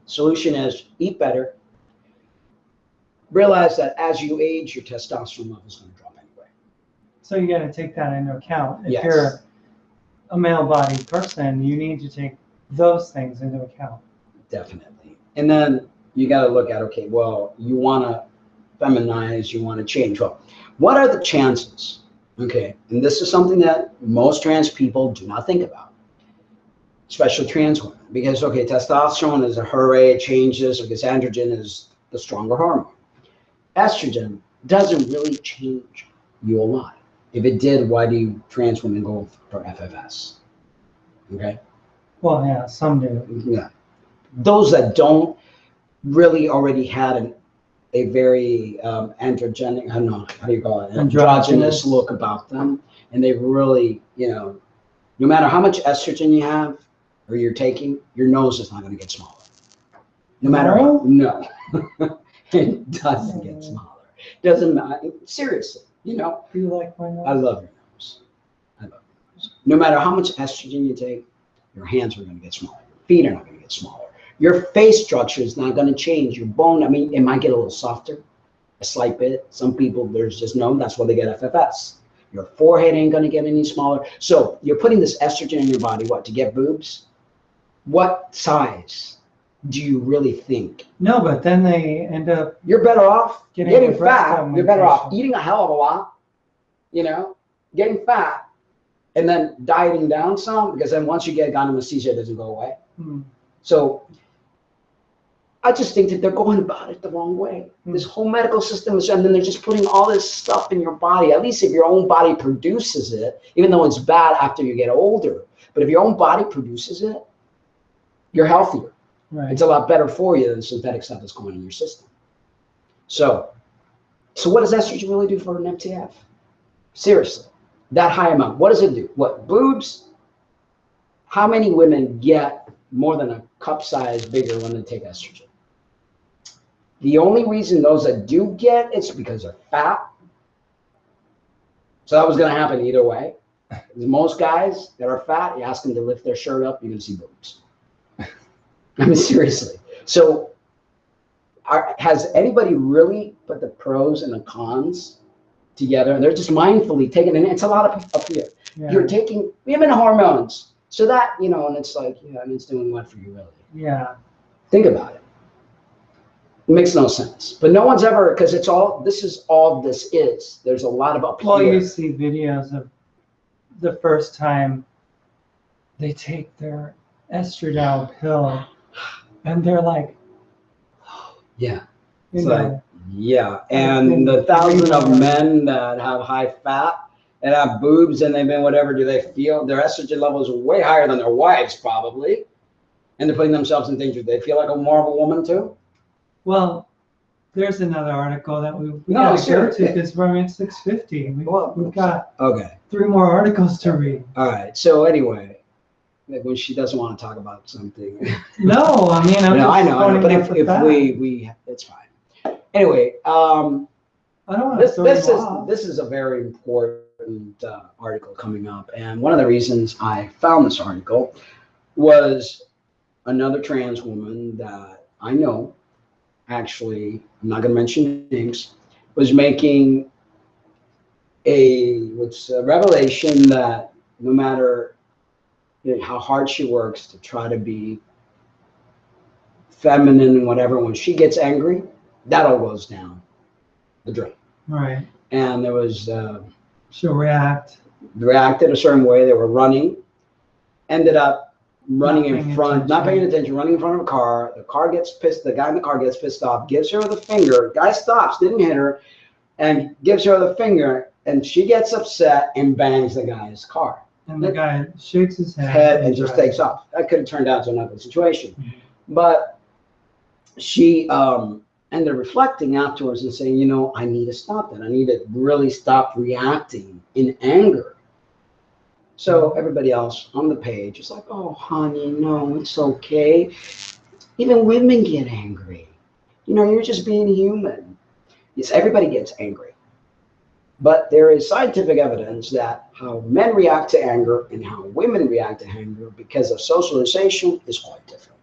[SPEAKER 1] Solution is eat better. Realize that as you age, your testosterone level is going to drop anyway.
[SPEAKER 2] So you got to take that into account. If
[SPEAKER 1] yes.
[SPEAKER 2] you're a male-bodied person, you need to take those things into account.
[SPEAKER 1] Definitely. And then you got to look at, okay, well, you want to feminize, you want to change. Well, what are the chances? Okay, and this is something that most trans people do not think about, especially trans women, because, okay, testosterone is a hooray, it changes, because androgen is the stronger hormone. Estrogen doesn't really change you a lot. If it did, why do trans women go for FFS? Okay?
[SPEAKER 2] Well, yeah, some do.
[SPEAKER 1] Yeah. Those that don't really already had a very androgenic, I don't know, how do you call it? Androgynous look about them. And they really, no matter how much estrogen you have or you're taking, your nose is not going to get smaller. No matter how, no. It doesn't get smaller. Doesn't matter. Seriously, Do
[SPEAKER 2] you like my nose?
[SPEAKER 1] I love your nose. I love your nose. No matter how much estrogen you take, your hands are going to get smaller. Your feet are not going to get smaller. Your face structure is not going to change. Your bone, it might get a little softer, a slight bit. Some people, there's just that's why they get FFS. Your forehead ain't going to get any smaller. So you're putting this estrogen in your body, what, to get boobs? What size do you really think?
[SPEAKER 2] No, but then they end up...
[SPEAKER 1] You're better off getting fat. You're better off eating a hell of a lot, getting fat, and then dieting down some, because then once you get gynecomastia, it doesn't go away. So I just think that they're going about it the wrong way. This whole medical system is, and then they're just putting all this stuff in your body. At least if your own body produces it, even though it's bad after you get older, but if your own body produces it, you're healthier. Right. It's a lot better for you than synthetic stuff that's going in your system. So what does estrogen really do for an MTF? Seriously, that high amount. What does it do? What, boobs? How many women get more than a cup size bigger when they take estrogen? The only reason those that do get it's because they're fat. So that was going to happen either way. Most guys that are fat, you ask them to lift their shirt up, you're going to see boobs. I mean, seriously. So has anybody really put the pros and the cons together? And they're just mindfully taking it. It's a lot of up here. Yeah. You're taking women hormones. So that, you know, and it's like, yeah, I mean, it's doing what for you, really?
[SPEAKER 2] Yeah.
[SPEAKER 1] Think about it. It makes no sense. But no one's ever, because it's all, this is all this is. There's a lot of up here.
[SPEAKER 2] Well, you see videos of the first time they take their estrogen pill and they're like,
[SPEAKER 1] yeah. It's like, yeah. And the thousand of men that have high fat and have boobs and they've been whatever, do they feel their estrogen levels are way higher than their wives probably? And they're putting themselves in danger. Do they feel like more of a woman too?
[SPEAKER 2] Well, there's another article that we gotta go to because we're at 6:50. We've got 3 more articles to read.
[SPEAKER 1] All right. So anyway, like when she doesn't want to talk about something.
[SPEAKER 2] No, I mean,
[SPEAKER 1] I know, but if we, it's fine. Anyway,
[SPEAKER 2] I don't want to
[SPEAKER 1] this is a very important article coming up, and one of the reasons I found this article was another trans woman that I know. Actually, I'm not going to mention names, was making a revelation that no matter how hard she works to try to be feminine and whatever, when she gets angry, that all goes down the drain.
[SPEAKER 2] Right.
[SPEAKER 1] And there was
[SPEAKER 2] she'll
[SPEAKER 1] reacted a certain way. They were running, ended up running in front, not paying attention, running in front of a car. The car gets pissed. The guy in the car gets pissed off, gives her the finger. Guy stops, didn't hit her, and gives her the finger. And she gets upset and bangs the guy's car.
[SPEAKER 2] And the guy shakes his head
[SPEAKER 1] and just takes off. That could have turned out to another situation. Mm-hmm. But she ended up reflecting afterwards and saying, you know, I need to stop that. I need to really stop reacting in anger. So everybody else on the page is like, oh, honey, no, it's okay. Even women get angry. You know, you're just being human. Yes, everybody gets angry. But there is scientific evidence that how men react to anger and how women react to anger because of socialization is quite different.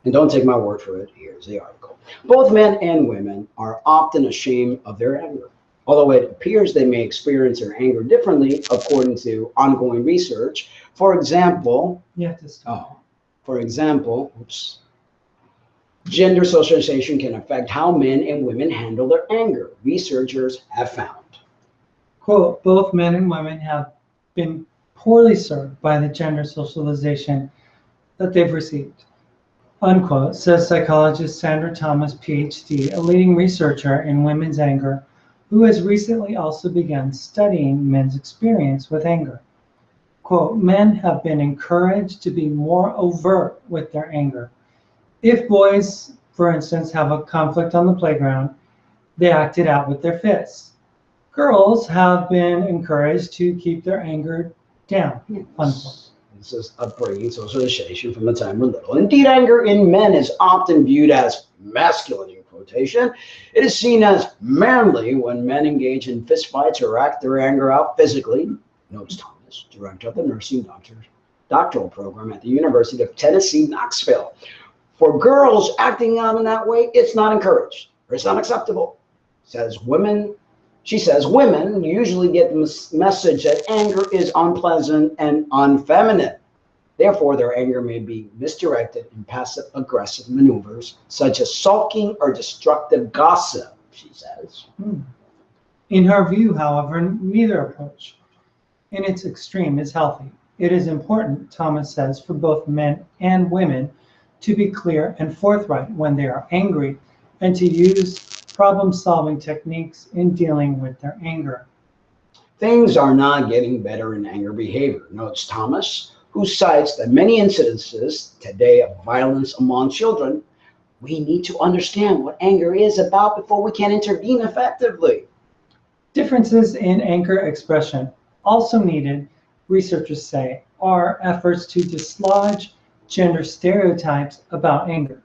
[SPEAKER 1] And don't take my word for it. Here's the article. Both men and women are often ashamed of their anger. Although it appears they may experience their anger differently, according to ongoing research. For example, gender socialization can affect how men and women handle their anger, researchers have found.
[SPEAKER 2] Quote, both men and women have been poorly served by the gender socialization that they've received. Unquote, says psychologist Sandra Thomas, PhD, a leading researcher in women's anger, who has recently also begun studying men's experience with anger. Quote, men have been encouraged to be more overt with their anger. If boys, for instance, have a conflict on the playground, they act it out with their fists. Girls have been encouraged to keep their anger down. Unquote.
[SPEAKER 1] This is upbringing, socialization from the time we're little. Indeed, anger in men is often viewed as masculine. Quotation. It is seen as manly when men engage in fistfights or act their anger out physically, notes Thomas, director of the nursing doctoral program at the University of Tennessee, Knoxville. For girls acting out in that way, it's not encouraged or it's not acceptable. She says women usually get the message that anger is unpleasant and unfeminine. Therefore, their anger may be misdirected in passive-aggressive maneuvers, such as sulking or destructive gossip, she says.
[SPEAKER 2] In her view, however, neither approach in its extreme is healthy. It is important, Thomas says, for both men and women to be clear and forthright when they are angry and to use problem-solving techniques in dealing with their anger.
[SPEAKER 1] Things are not getting better in anger behavior, notes Thomas, who cites that many incidences today of violence among children. We need to understand what anger is about before we can intervene effectively.
[SPEAKER 2] Differences in anger expression also needed, researchers say, are efforts to dislodge gender stereotypes about anger.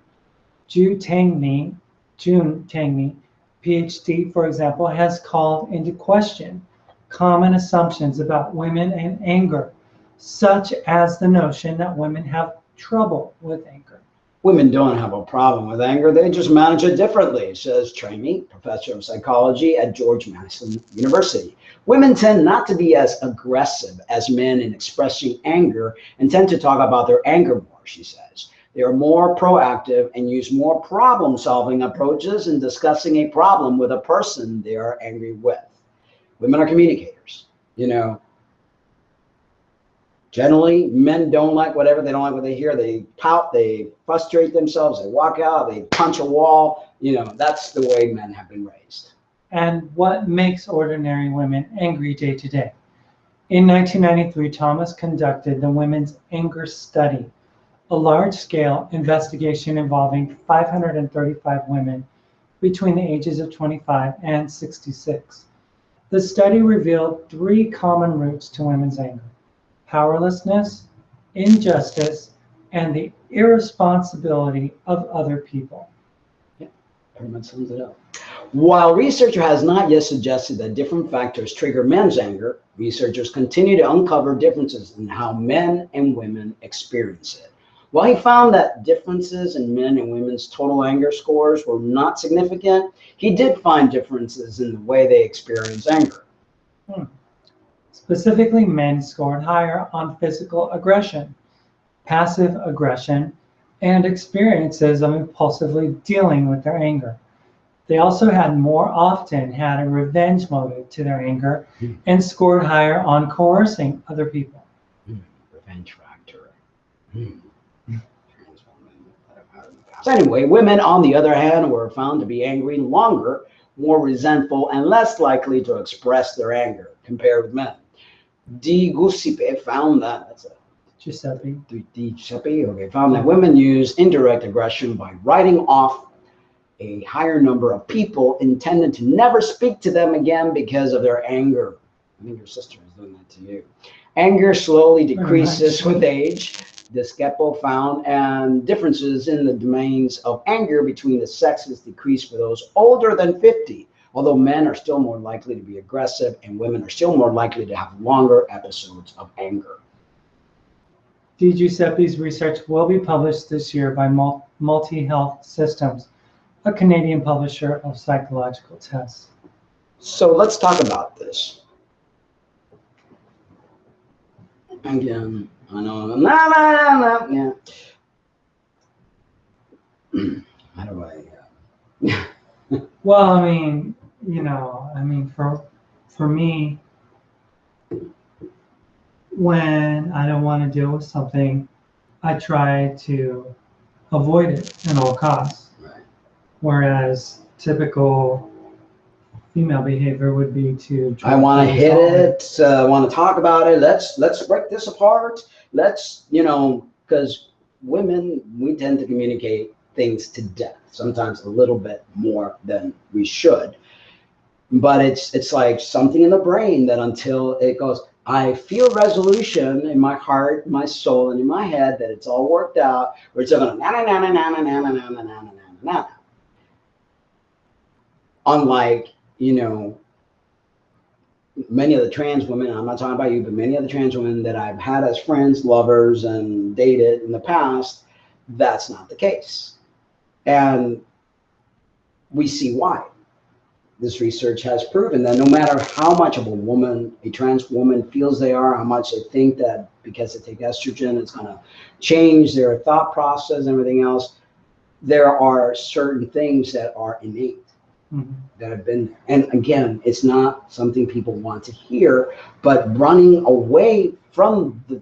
[SPEAKER 2] Ju Tang Li, June Tangney, PhD, for example, has called into question common assumptions about women and anger, such as the notion that women have trouble with anger.
[SPEAKER 1] Women don't have a problem with anger. They just manage it differently, says Trainee, professor of psychology at George Mason University. Women tend not to be as aggressive as men in expressing anger and tend to talk about their anger more, she says. They are more proactive and use more problem-solving approaches in discussing a problem with a person they are angry with. Women are communicators, you know. Generally, men don't like whatever, they don't like what they hear. They pout, they frustrate themselves, they walk out, they punch a wall. You know, that's the way men have been raised.
[SPEAKER 2] And what makes ordinary women angry day to day? In 1993, Thomas conducted the Women's Anger Study, a large-scale investigation involving 535 women between the ages of 25 and 66. The study revealed 3 common roots to women's anger: powerlessness, injustice, and the irresponsibility of other people.
[SPEAKER 1] Yeah, pretty much sums it up. While research has not yet suggested that different factors trigger men's anger, researchers continue to uncover differences in how men and women experience it. While he found that differences in men and women's total anger scores were not significant, he did find differences in the way they experience anger.
[SPEAKER 2] Specifically, men scored higher on physical aggression, passive aggression, and experiences of impulsively dealing with their anger. They also more often had a revenge motive to their anger and scored higher on coercing other people.
[SPEAKER 1] Revenge factor. So anyway, women, on the other hand, were found to be angry longer, more resentful, and less likely to express their anger compared with men. Giuseppe found that, found that women use indirect aggression by writing off a higher number of people intended to never speak to them again because of their anger. I think your sister is doing that to you. Anger slowly decreases with age, Discepo found, and differences in the domains of anger between the sexes decrease for those older than 50, although men are still more likely to be aggressive and women are still more likely to have longer episodes of anger.
[SPEAKER 2] Giuseppe's research will be published this year by Multi-Health Systems, a Canadian publisher of psychological tests.
[SPEAKER 1] So let's talk about this. Again, I know, yeah. How do I?
[SPEAKER 2] Well, I mean, for me, when I don't want to deal with something, I try to avoid it at all costs.
[SPEAKER 1] Right.
[SPEAKER 2] Whereas typical female behavior would be to
[SPEAKER 1] I want to hit it. I want to talk about it. Let's break this apart. Let's, because women, we tend to communicate things to death, sometimes a little bit more than we should. But it's like something in the brain that until it goes, I feel resolution in my heart, my soul, and in my head that it's all worked out, we're still going to unlike, many of the trans women, I'm not talking about you, but many of the trans women that I've had as friends, lovers, and dated in the past, that's not the case. And we see why. This research has proven that no matter how much of a trans woman feels they are, how much they think that because they take estrogen, it's going to change their thought process and everything else, there are certain things that are innate. That have been there. And again, it's not something people want to hear, but running away from the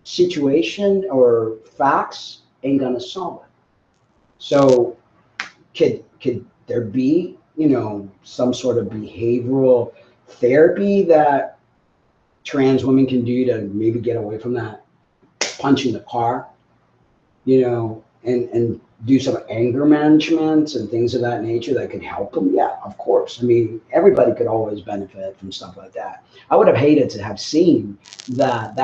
[SPEAKER 1] situation or facts ain't gonna solve it. So could there be, some sort of behavioral therapy that trans women can do to maybe get away from that punching the car, and do some anger management and things of that nature that could help them? Yeah, of course. I mean, everybody could always benefit from stuff like that. I would have hated to have seen that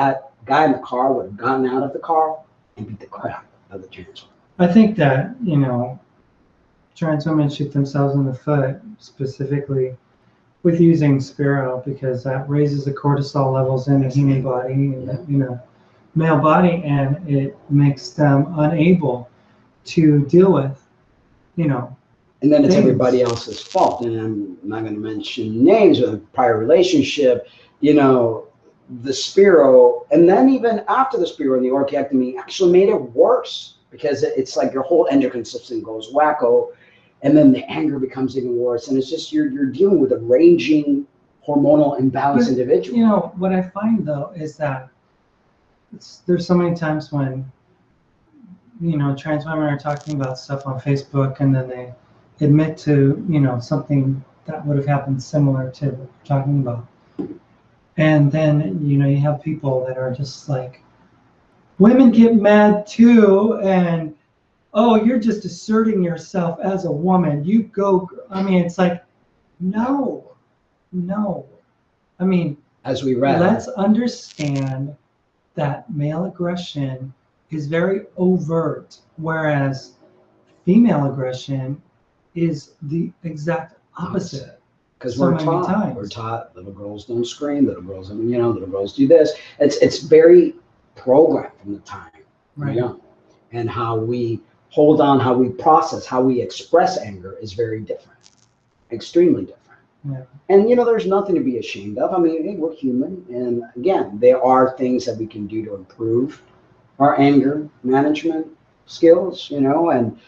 [SPEAKER 1] guy in the car would have gotten out of the car and beat the crap out of the trans woman.
[SPEAKER 2] I think that, trans women shoot themselves in the foot specifically with using Spiro, because that raises the cortisol levels in the human body, in a male body, and it makes them unable to deal with,
[SPEAKER 1] and then it's
[SPEAKER 2] things.
[SPEAKER 1] everybody else's fault. And I'm not going to mention names of the prior relationship, the Spiro, and then even after the Spiro and the orchiectomy actually made it worse, because it's like your whole endocrine system goes wacko, and then the anger becomes even worse. And it's just, you're dealing with a raging hormonal imbalanced individual.
[SPEAKER 2] What I find though is that there's so many times when, trans women are talking about stuff on Facebook, and then they admit to, something that would have happened similar to what we're talking about. And then, you have people that are just like, women get mad too, and, oh, you're just asserting yourself as a woman. You go, it's like, no.
[SPEAKER 1] As we read,
[SPEAKER 2] let's understand that male aggression is very overt, whereas female aggression is the exact opposite.
[SPEAKER 1] Because we're taught little girls don't scream, little girls, little girls do this. It's very programmed from the time we're young, and how we hold on, how we process, how we express anger is very different, extremely different.
[SPEAKER 2] Yeah.
[SPEAKER 1] And there's nothing to be ashamed of. Hey, we're human, and again, there are things that we can do to improve our anger management skills, and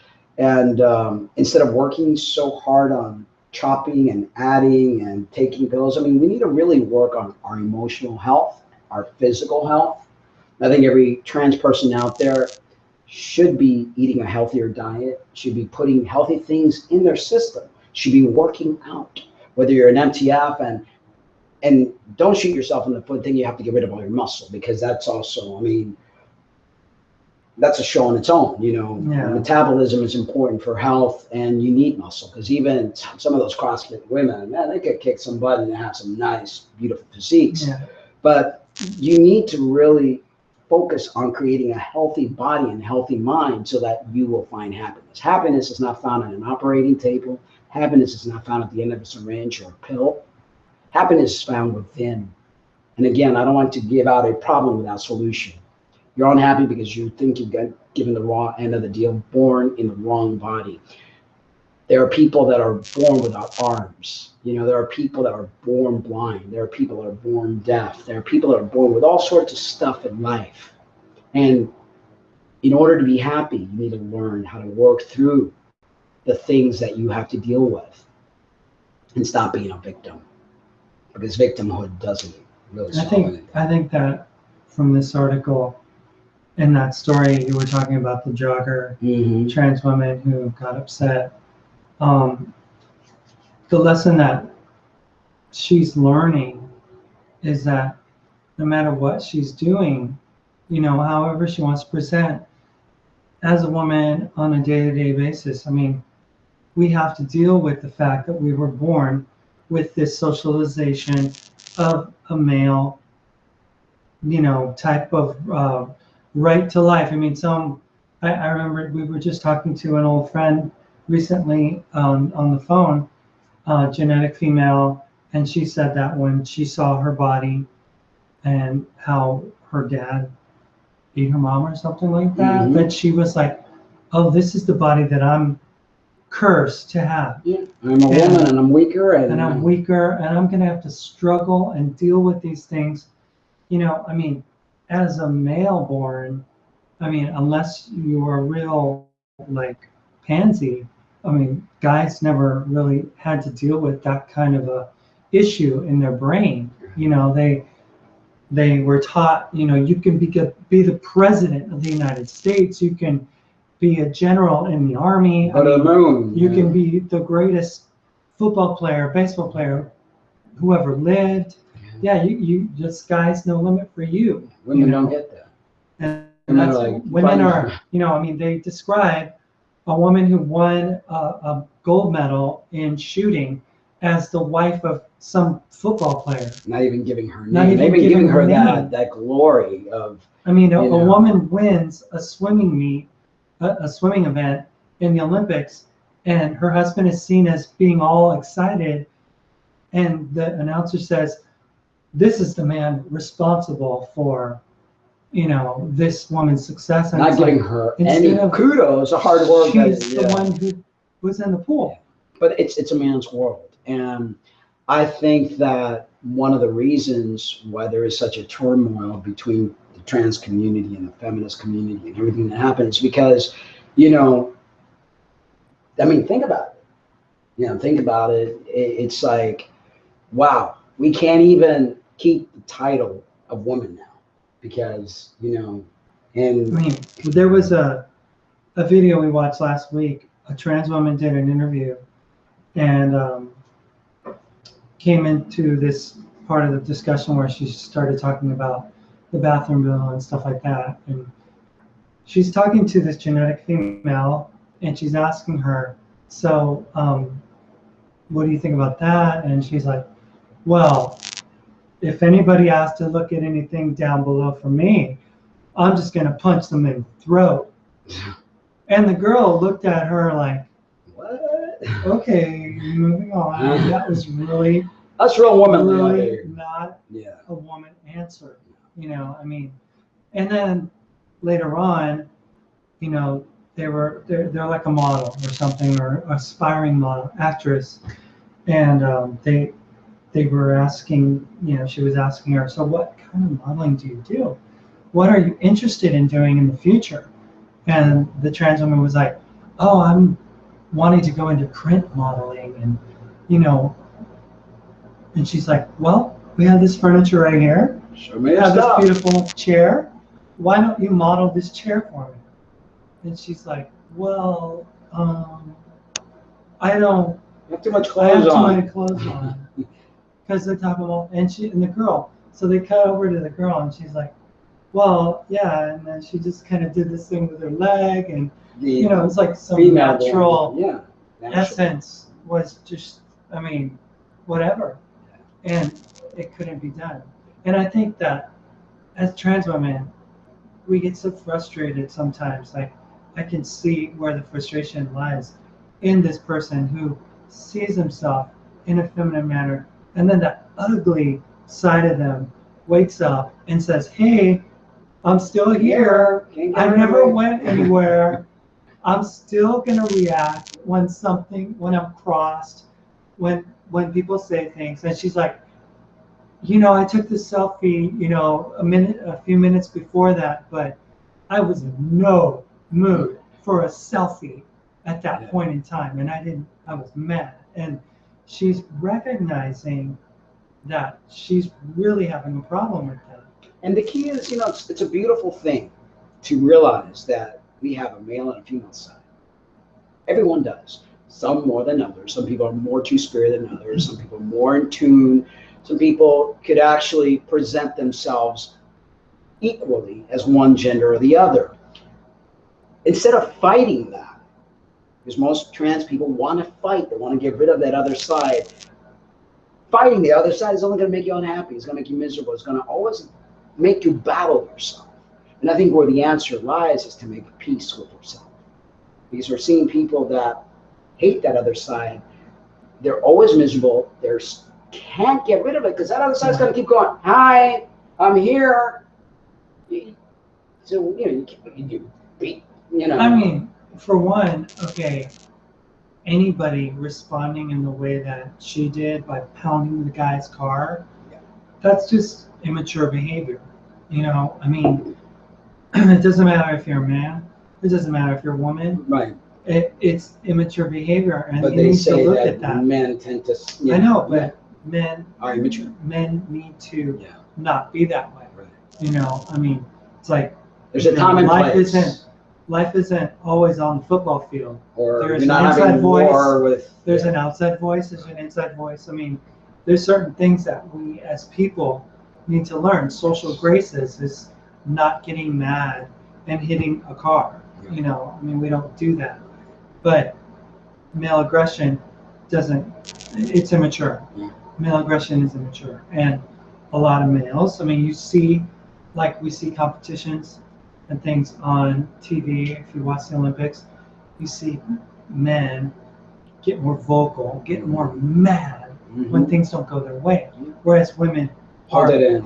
[SPEAKER 1] instead of working so hard on chopping and adding and taking pills, we need to really work on our emotional health, our physical health. I think every trans person out there should be eating a healthier diet, should be putting healthy things in their system, should be working out. Whether you're an MTF, and don't shoot yourself in the foot thinking you have to get rid of all your muscle, because that's also, that's a show on its own. Metabolism is important for health, and you need muscle, because even some of those CrossFit women, man, they could kick some butt and have some nice, beautiful physiques.
[SPEAKER 2] Yeah.
[SPEAKER 1] But you need to really focus on creating a healthy body and healthy mind, so that you will find happiness. Happiness is not found on an operating table. Happiness is not found at the end of a syringe or a pill. Happiness is found within. And again, I don't want to give out a problem without solution. You're unhappy because you think you got given the wrong end of the deal, born in the wrong body. There are people that are born without arms. There are people that are born blind. There are people that are born deaf. There are people that are born with all sorts of stuff in life. And in order to be happy, you need to learn how to work through the things that you have to deal with, and stop being a victim, because victimhood doesn't really solve anything.
[SPEAKER 2] I think that from this article and that story you were talking about, the jogger, trans woman who got upset, the lesson that she's learning is that no matter what she's doing, however she wants to present as a woman on a day-to-day basis, we have to deal with the fact that we were born with this socialization of a male, type of right to life. I remember we were just talking to an old friend recently on the phone, genetic female, and she said that when she saw her body and how her dad beat her mom or something like that, that she was like, oh, this is the body that I'm cursed to have.
[SPEAKER 1] Yeah, I'm a woman, and I'm weaker, and
[SPEAKER 2] I'm weaker, and I'm gonna have to struggle and deal with these things. As a male born, unless you're a real pansy, guys never really had to deal with that kind of a issue in their brain. They were taught, you can be the president of the United States, you can be a general in the army.
[SPEAKER 1] Go to the moon.
[SPEAKER 2] You can be the greatest football player, baseball player, who ever lived. Yeah, you just, sky's no limit for you.
[SPEAKER 1] Women don't get that.
[SPEAKER 2] And that's women are, they describe a woman who won a gold medal in shooting as the wife of some football player.
[SPEAKER 1] Not even giving her name. Not even giving her that glory of.
[SPEAKER 2] A woman wins a swimming meet, a swimming event in the Olympics, and her husband is seen as being all excited, and the announcer says, "This is the man responsible for, this woman's success." And
[SPEAKER 1] Not
[SPEAKER 2] it's
[SPEAKER 1] giving
[SPEAKER 2] like,
[SPEAKER 1] her
[SPEAKER 2] instead
[SPEAKER 1] any
[SPEAKER 2] of
[SPEAKER 1] kudos, a hard work.
[SPEAKER 2] she's the one who was in the pool.
[SPEAKER 1] But it's a man's world, and I think that one of the reasons why there is such a turmoil between the trans community and the feminist community and everything that happens, because, I mean, think about it. Think about it. It's like, wow, we can't even keep the title of woman now because, and
[SPEAKER 2] I mean, there was a video we watched last week. A trans woman did an interview and came into this part of the discussion where she started talking about the bathroom bill and stuff like that. And she's talking to this genetic female, and she's asking her, so what do you think about that? And she's like, well, if anybody has to look at anything down below for me, I'm just going to punch them in the throat. And the girl looked at her like, what? Okay, moving on. That was really...
[SPEAKER 1] That's real womanly.
[SPEAKER 2] Really not a woman answer. I mean, and then later on, they're like a model or something, or aspiring model actress, and they were asking, she was asking her, so what kind of modeling do you do? What are you interested in doing in the future? And the trans woman was like, oh, I'm wanting to go into print modeling, and and she's like, well, we have this furniture right here. We have this beautiful chair. Why don't you model this chair for me? And she's like, well, I don't.
[SPEAKER 1] You have too much clothes on.
[SPEAKER 2] I have too many clothes on. Because they're talking about, and the girl. So they cut over to the girl, and she's like, well, yeah. And then she just kind of did this thing with her leg, and it's like some natural essence was just, I mean, whatever. And it couldn't be done. And I think that as trans women, we get so frustrated sometimes. Like, I can see where the frustration lies in this person who sees himself in a feminine manner, and then that ugly side of them wakes up and says, hey, I'm still here. I never went anywhere. I'm still going to react when I'm crossed, when people say things. And she's like, I took this selfie, a few minutes before that, but I was in no mood for a selfie at that point in time. And I was mad. And she's recognizing that she's really having a problem with that.
[SPEAKER 1] And the key is, it's a beautiful thing to realize that we have a male and a female side. Everyone does. Some more than others. Some people are more two-spirit than others. Some people are more in tune. Some people could actually present themselves equally as one gender or the other. Instead of fighting that, because most trans people want to fight, they want to get rid of that other side. Fighting the other side is only going to make you unhappy. It's going to make you miserable. It's going to always make you battle yourself. And I think where the answer lies is to make peace with yourself. Because we're seeing people that hate that other side. They're always miserable. They can't get rid of it because that other side's going to keep going. Hi, I'm here. So,
[SPEAKER 2] I mean, for one, okay, anybody responding in the way that she did by pounding the guy's car, that's just immature behavior. I mean, it doesn't matter if you're a man. It doesn't matter if you're a woman.
[SPEAKER 1] Right.
[SPEAKER 2] It's immature behavior, and
[SPEAKER 1] but
[SPEAKER 2] you
[SPEAKER 1] they
[SPEAKER 2] need
[SPEAKER 1] say
[SPEAKER 2] to look
[SPEAKER 1] that
[SPEAKER 2] at that.
[SPEAKER 1] Men tend to.
[SPEAKER 2] I know, but men
[SPEAKER 1] are immature.
[SPEAKER 2] Men need to not be that way.
[SPEAKER 1] Right.
[SPEAKER 2] I mean, it's like
[SPEAKER 1] there's a time and place.
[SPEAKER 2] Life isn't always on the football field.
[SPEAKER 1] Or
[SPEAKER 2] there's
[SPEAKER 1] you're
[SPEAKER 2] an
[SPEAKER 1] not
[SPEAKER 2] inside
[SPEAKER 1] having
[SPEAKER 2] voice.
[SPEAKER 1] war with.
[SPEAKER 2] There's an outside voice. There's an inside voice. I mean, there's certain things that we as people need to learn. Social graces is not getting mad and hitting a car. I mean, we don't do that. But male aggression it's immature. Male aggression is immature. And a lot of males, I mean, we see competitions and things on TV. If you watch the Olympics, you see men get more vocal, get more mad when things don't go their way. Whereas women hold it in.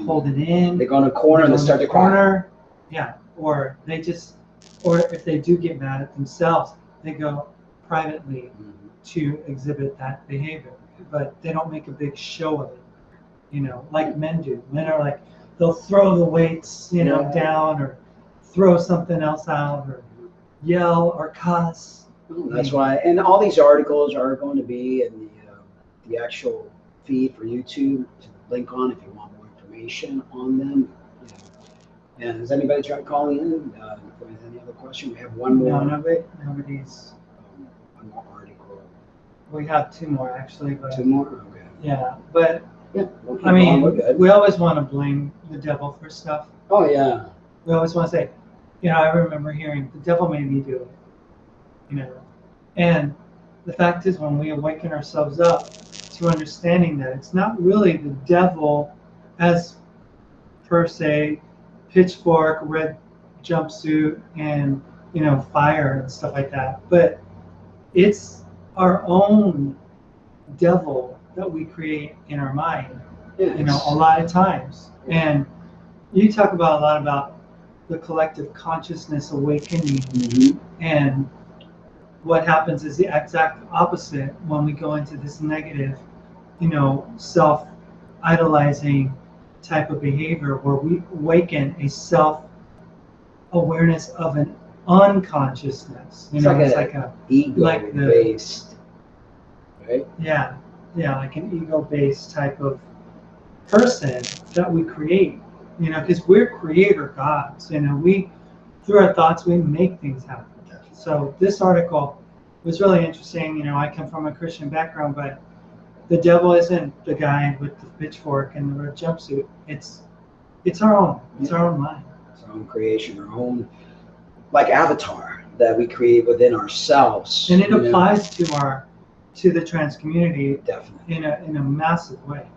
[SPEAKER 1] They go in a corner and they start to cry.
[SPEAKER 2] Yeah, or if they do get mad at themselves, they go privately to exhibit that behavior, but they don't make a big show of it, like men do. Men are like, they'll throw the weights, down, or throw something else out, or yell or cuss.
[SPEAKER 1] That's why, and all these articles are going to be in the actual feed for YouTube to link on if you want more information on them. And has anybody tried calling in for any other question? We have one more.
[SPEAKER 2] No, nobody's.
[SPEAKER 1] One more article.
[SPEAKER 2] We have two more actually, but
[SPEAKER 1] 2 more. Okay.
[SPEAKER 2] Yeah, but
[SPEAKER 1] I mean,
[SPEAKER 2] we always want to blame the devil for stuff.
[SPEAKER 1] Oh yeah.
[SPEAKER 2] We always want to say, I remember hearing the devil made me do it. And the fact is, when we awaken ourselves up to understanding that it's not really the devil as per se, pitchfork, red jumpsuit, and fire and stuff like that, but it's our own devil that we create in our mind. A lot of times. And you talk about a lot about the collective consciousness awakening, and what happens is the exact opposite when we go into this negative, self-idolizing type of behavior, where we awaken a self-awareness of an unconsciousness.
[SPEAKER 1] It's like a ego-based, right?
[SPEAKER 2] Yeah, like an ego-based type of person that we create. Because we're creator gods. We, through our thoughts, we make things happen. So this article was really interesting. I come from a Christian background, but the devil isn't the guy with the pitchfork and the red jumpsuit. It's our own. It's our own mind.
[SPEAKER 1] It's our own creation, our own avatar that we create within ourselves.
[SPEAKER 2] And it applies to the trans community,
[SPEAKER 1] definitely,
[SPEAKER 2] in a massive way.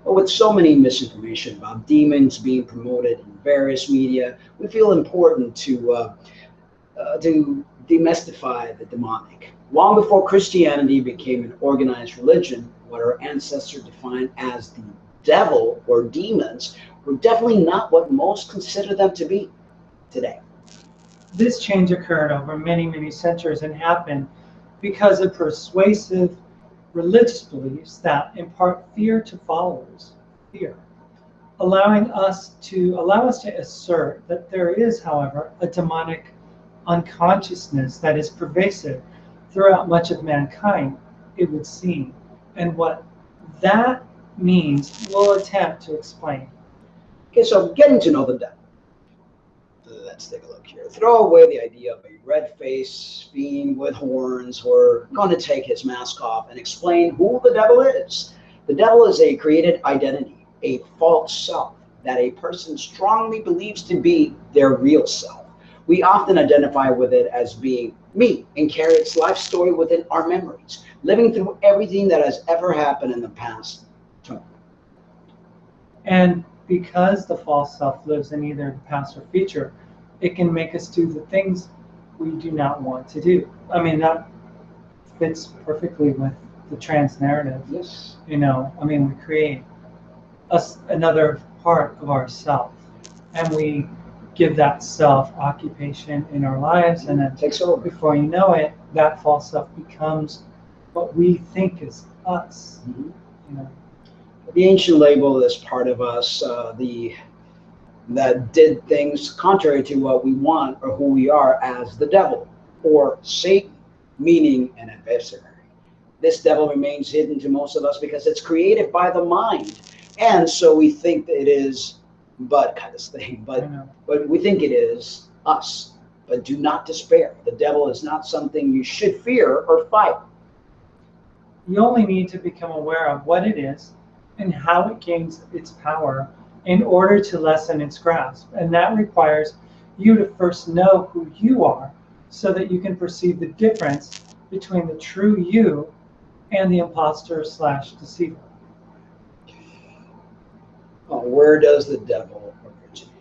[SPEAKER 1] But with so many misinformation about demons being promoted in various media, we feel important to demystify the demonic. Long before Christianity became an organized religion, what our ancestors defined as the devil or demons were definitely not what most consider them to be today.
[SPEAKER 2] This change occurred over many, many centuries and happened because of persuasive religious beliefs that impart fear to followers, allow us to assert that there is, however, a demonic unconsciousness that is pervasive throughout much of mankind, it would seem. And what that means, we'll attempt to explain.
[SPEAKER 1] Okay, so getting to know the devil. Let's take a look here. Throw away the idea of a red-faced fiend with horns. We're going to take his mask off and explain who the devil is. The devil is a created identity, a false self that a person strongly believes to be their real self. We often identify with it as being me and carry its life story within our memories, living through everything that has ever happened in the past.
[SPEAKER 2] And because the false self lives in either the past or future, it can make us do the things we do not want to do. I mean, that fits perfectly with the trans narrative.
[SPEAKER 1] Yes.
[SPEAKER 2] We create another part of ourself, and we give that self occupation in our lives, and then
[SPEAKER 1] takes over.
[SPEAKER 2] Before you know it, that false self becomes what we think is us.
[SPEAKER 1] The ancient label is part of us, that did things contrary to what we want or who we are, as the devil or Satan, meaning an adversary. This devil remains hidden to most of us because it's created by the mind, and so we think that it is but we think it is us. But do not despair. The devil is not something you should fear or fight.
[SPEAKER 2] You only need to become aware of what it is and how it gains its power in order to lessen its grasp. And that requires you to first know who you are so that you can perceive the difference between the true you and the imposter/deceiver.
[SPEAKER 1] Where does the devil originate?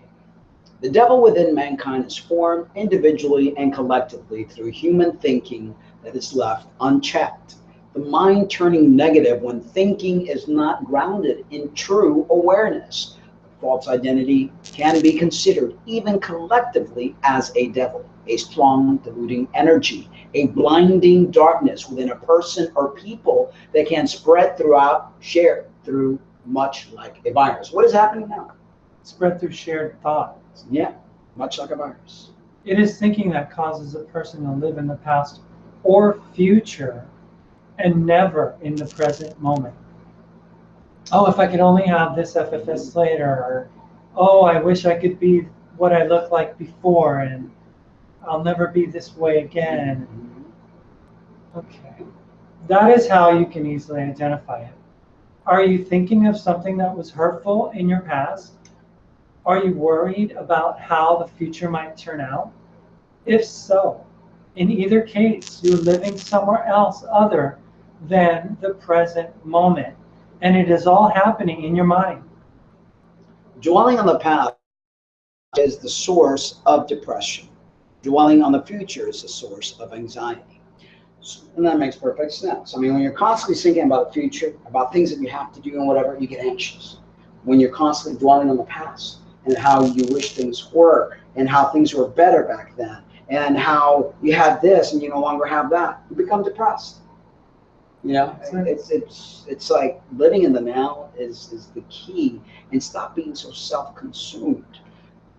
[SPEAKER 1] The devil within mankind is formed individually and collectively through human thinking that is left unchecked. The mind turning negative when thinking is not grounded in true awareness. False identity can be considered, even collectively, as a devil, a strong, deluding energy, a blinding darkness within a person or people that can spread throughout, shared through, much like a virus. What is happening now?
[SPEAKER 2] Spread through shared thought.
[SPEAKER 1] Yeah, much like a virus.
[SPEAKER 2] It is thinking that causes a person to live in the past or future and never in the present moment. Oh, if I could only have this FFS later, or oh, I wish I could be what I looked like before, and I'll never be this way again. Okay. That is how you can easily identify it. Are you thinking of something that was hurtful in your past? Are you worried about how the future might turn out? If so, in either case, you're living somewhere else other than the present moment, and it is all happening in your mind.
[SPEAKER 1] Dwelling on the past is the source of depression. Dwelling on the future is the source of anxiety. And that makes perfect sense. I mean, when you're constantly thinking about the future, about things that you have to do and whatever, you get anxious. When you're constantly dwelling on the past and how you wish things were and how things were better back then and how you had this and you no longer have that, you become depressed. You know, it's like living in the now is the key, and stop being so self-consumed.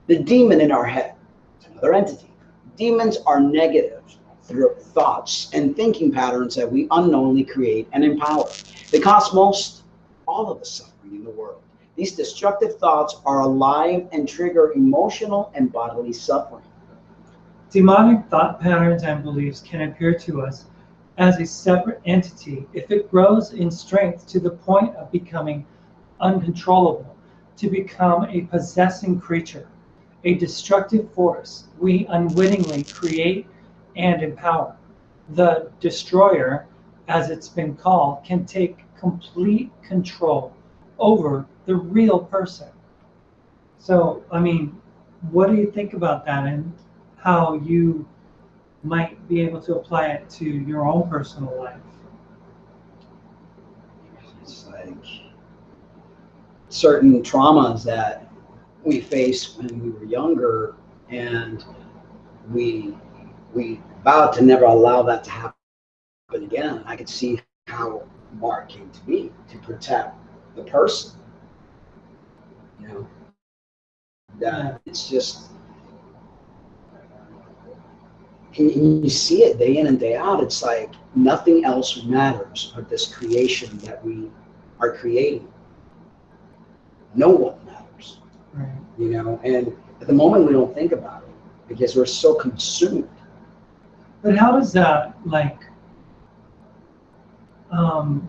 [SPEAKER 1] The demon in our head, it's another entity. Demons are negative thoughts and thinking patterns that we unknowingly create and empower. They cause all of the suffering in the world. These destructive thoughts are alive and trigger emotional and bodily suffering.
[SPEAKER 2] Demonic thought patterns and beliefs can appear to us as a separate entity if it grows in strength to the point of becoming uncontrollable, to become a possessing creature, a destructive force we unwittingly create and empower. The destroyer, as it's been called, can take complete control over the real person. So, I mean, what do you think about that and how you might be able to apply it to your own personal life?
[SPEAKER 1] It's like certain traumas that we faced when we were younger, and we vowed to never allow that to happen again. I could see how Mark came to be, to protect the person. You know, that it's just, and you see it day in and day out. It's like nothing else matters but this creation that we are creating. No one matters,
[SPEAKER 2] Right.
[SPEAKER 1] you know, and at the moment we don't think about it because we're so consumed.
[SPEAKER 2] But how does that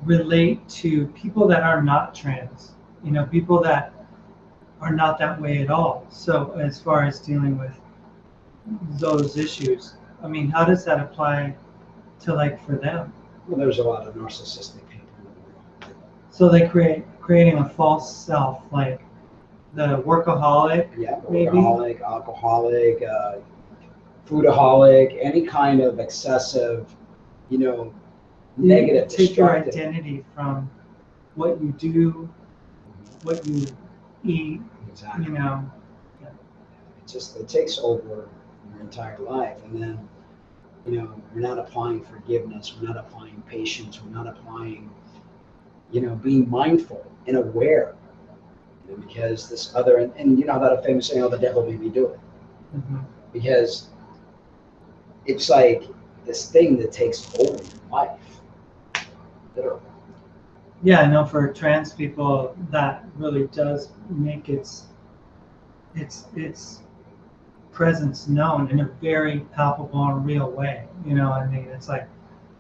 [SPEAKER 2] relate to people that are not trans? You know, people that are not that way at all. So as far as dealing with those issues, I mean, how does that apply to for them?
[SPEAKER 1] Well, there's a lot of narcissistic people in the world.
[SPEAKER 2] So they creating a false self, like the workaholic.
[SPEAKER 1] Yeah,
[SPEAKER 2] maybe?
[SPEAKER 1] workaholic, alcoholic, foodaholic, any kind of excessive, you know, negative,
[SPEAKER 2] take your
[SPEAKER 1] destructive.
[SPEAKER 2] identity from what you do, what you eat.
[SPEAKER 1] Exactly.
[SPEAKER 2] You know.
[SPEAKER 1] It takes over your entire life, and then, you know, we're not applying forgiveness, we're not applying patience, we're not applying, you know, being mindful and aware, you know, because this other, and you know that a famous saying, oh, the devil made me do it.
[SPEAKER 2] Mm-hmm.
[SPEAKER 1] Because it's like this thing that takes over your life, literally.
[SPEAKER 2] Yeah, I know for trans people that really does make its presence known in a very palpable and real way. You know, I mean, it's like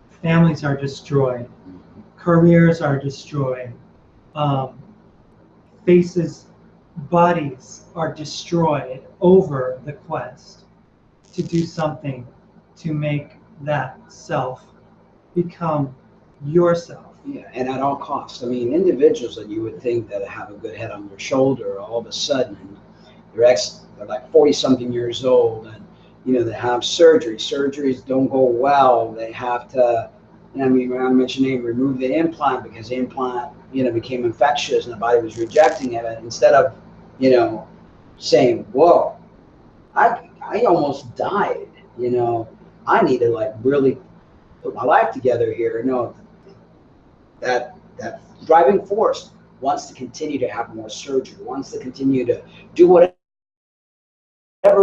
[SPEAKER 2] families are destroyed, careers are destroyed, faces, bodies are destroyed over the quest to do something to make that self become yourself.
[SPEAKER 1] Yeah, and at all costs. I mean, individuals that you would think that have a good head on their shoulder, all of a sudden, they're like 40-something years old, and they have surgery. Surgeries don't go well. They have to, I mean, when I mentioned name, remove the implant because the implant, became infectious and the body was rejecting it. And instead of, saying, whoa, I almost died, I need to like really put my life together here. No, that driving force wants to continue to have more surgery, wants to continue to do whatever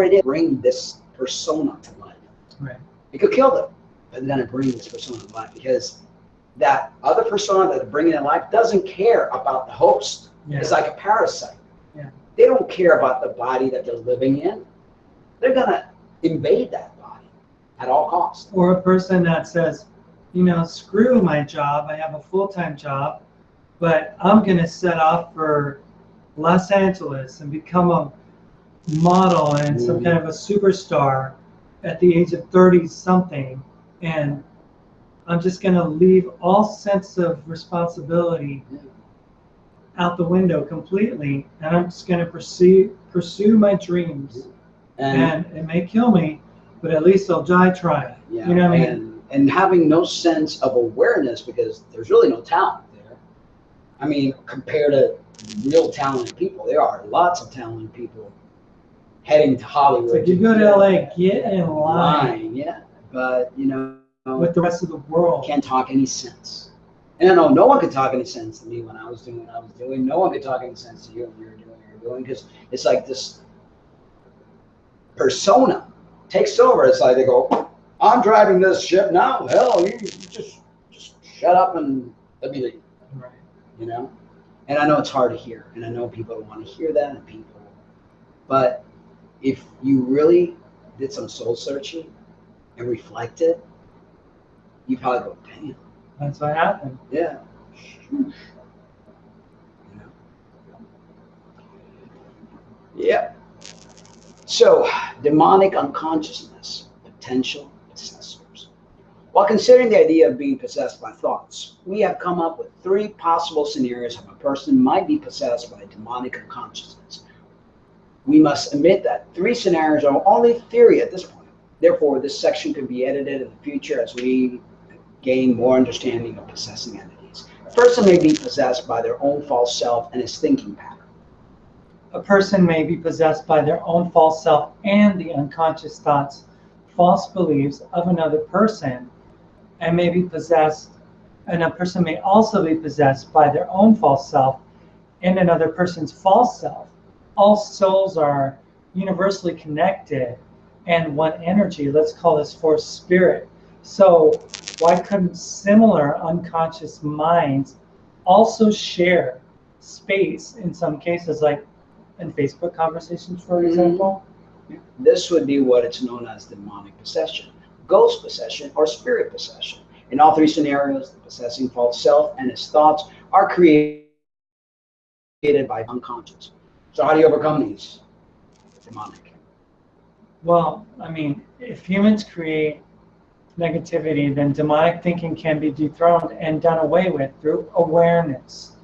[SPEAKER 1] it is, bring this persona to life.
[SPEAKER 2] Right.
[SPEAKER 1] It could kill them, but then it brings this persona to life because that other persona that they're bringing in life doesn't care about the host. Yeah. It's like a parasite. Yeah. They don't care about the body that they're living in. They're gonna invade that body at all costs.
[SPEAKER 2] Or a person that says, screw my job. I have a full-time job, but I'm gonna set off for Los Angeles and become a model and some kind of a superstar at the age of 30 something, and I'm just going to leave all sense of responsibility out the window completely, and I'm just going to pursue my dreams, and it may kill me, but at least I'll die trying.
[SPEAKER 1] Yeah,
[SPEAKER 2] you know what I mean?
[SPEAKER 1] And having no sense of awareness because there's really no talent there. I mean, compared to real talented people, there are lots of talented people heading to Hollywood.
[SPEAKER 2] So if you go to LA, get in line.
[SPEAKER 1] Yeah, but
[SPEAKER 2] with the rest of the world,
[SPEAKER 1] can't talk any sense. And I know no one could talk any sense to me when I was doing what I was doing. No one could talk any sense to you when you were doing what you were doing because it's like this persona takes over. It's like they go, I'm driving this ship now. Hell, you just shut up and let me leave.
[SPEAKER 2] Right.
[SPEAKER 1] And I know it's hard to hear, and I know people don't want to hear that, and people, but if you really did some soul searching and reflected, you probably go, damn.
[SPEAKER 2] That's what happened.
[SPEAKER 1] Yeah. Yeah. So, demonic unconsciousness, potential possessors. While considering the idea of being possessed by thoughts, we have come up with 3 possible scenarios of a person might be possessed by demonic unconsciousness. We must admit that 3 scenarios are only theory at this point. Therefore, this section could be edited in the future as we gain more understanding of possessing entities. A person may be possessed by their own false self and his thinking pattern.
[SPEAKER 2] A person may be possessed by their own false self and the unconscious thoughts, false beliefs of another person, and may be possessed, and a person may also be possessed by their own false self and another person's false self. All souls are universally connected and one energy. Let's call this force spirit. So why couldn't similar unconscious minds also share space in some cases, like in Facebook conversations, for example?
[SPEAKER 1] This would be what it's known as demonic possession, ghost possession, or spirit possession. In all 3 scenarios, the possessing false self and his thoughts are created by unconscious. So how do you overcome these? Demonic.
[SPEAKER 2] Well, I mean, if humans create negativity, then demonic thinking can be dethroned and done away with through awareness.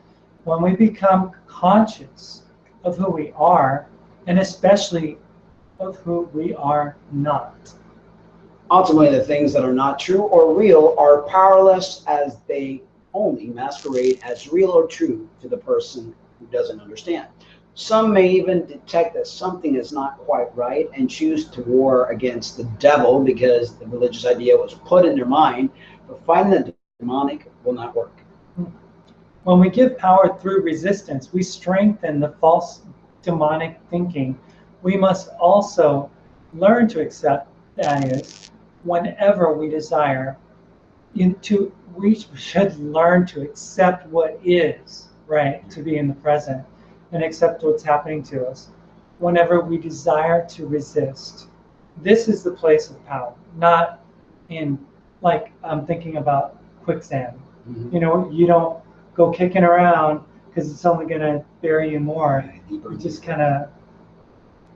[SPEAKER 2] When we become conscious of who we are, and especially of who we are not.
[SPEAKER 1] Ultimately, the things that are not true or real are powerless as they only masquerade as real or true to the person who doesn't understand. Some may even detect that something is not quite right and choose to war against the devil because the religious idea was put in their mind, but fighting the demonic will not work.
[SPEAKER 2] When we give power through resistance, we strengthen the false demonic thinking. We must also learn to accept, that is, whenever we desire, we should learn to accept what is, right, to be in the present, and accept what's happening to us whenever we desire to resist. This is the place of power, not in, like, I'm thinking about quicksand.
[SPEAKER 1] Mm-hmm.
[SPEAKER 2] You don't go kicking around because it's only going to bury you more. You just kind of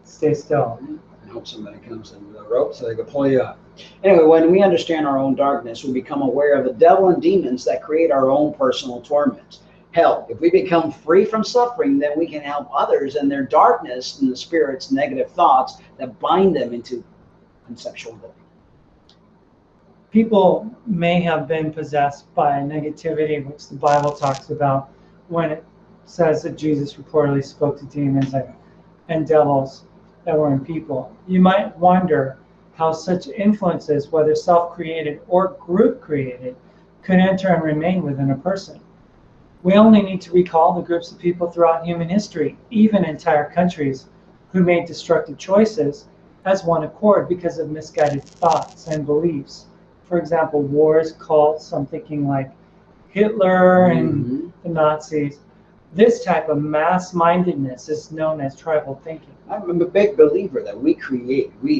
[SPEAKER 2] stay still.
[SPEAKER 1] I hope somebody comes in with a rope so they can pull you up. Anyway, when we understand our own darkness, we become aware of the devil and demons that create our own personal torments. Hell, if we become free from suffering, then we can help others in their darkness and the spirit's negative thoughts that bind them into conceptual living.
[SPEAKER 2] People may have been possessed by negativity, which the Bible talks about when it says that Jesus reportedly spoke to demons and devils that were in people. You might wonder how such influences, whether self-created or group-created, could enter and remain within a person. We only need to recall the groups of people throughout human history, even entire countries, who made destructive choices as one accord because of misguided thoughts and beliefs. For example, wars, cults, I'm thinking like Hitler and the Nazis. This type of mass-mindedness is known as tribal thinking.
[SPEAKER 1] I'm a big believer that we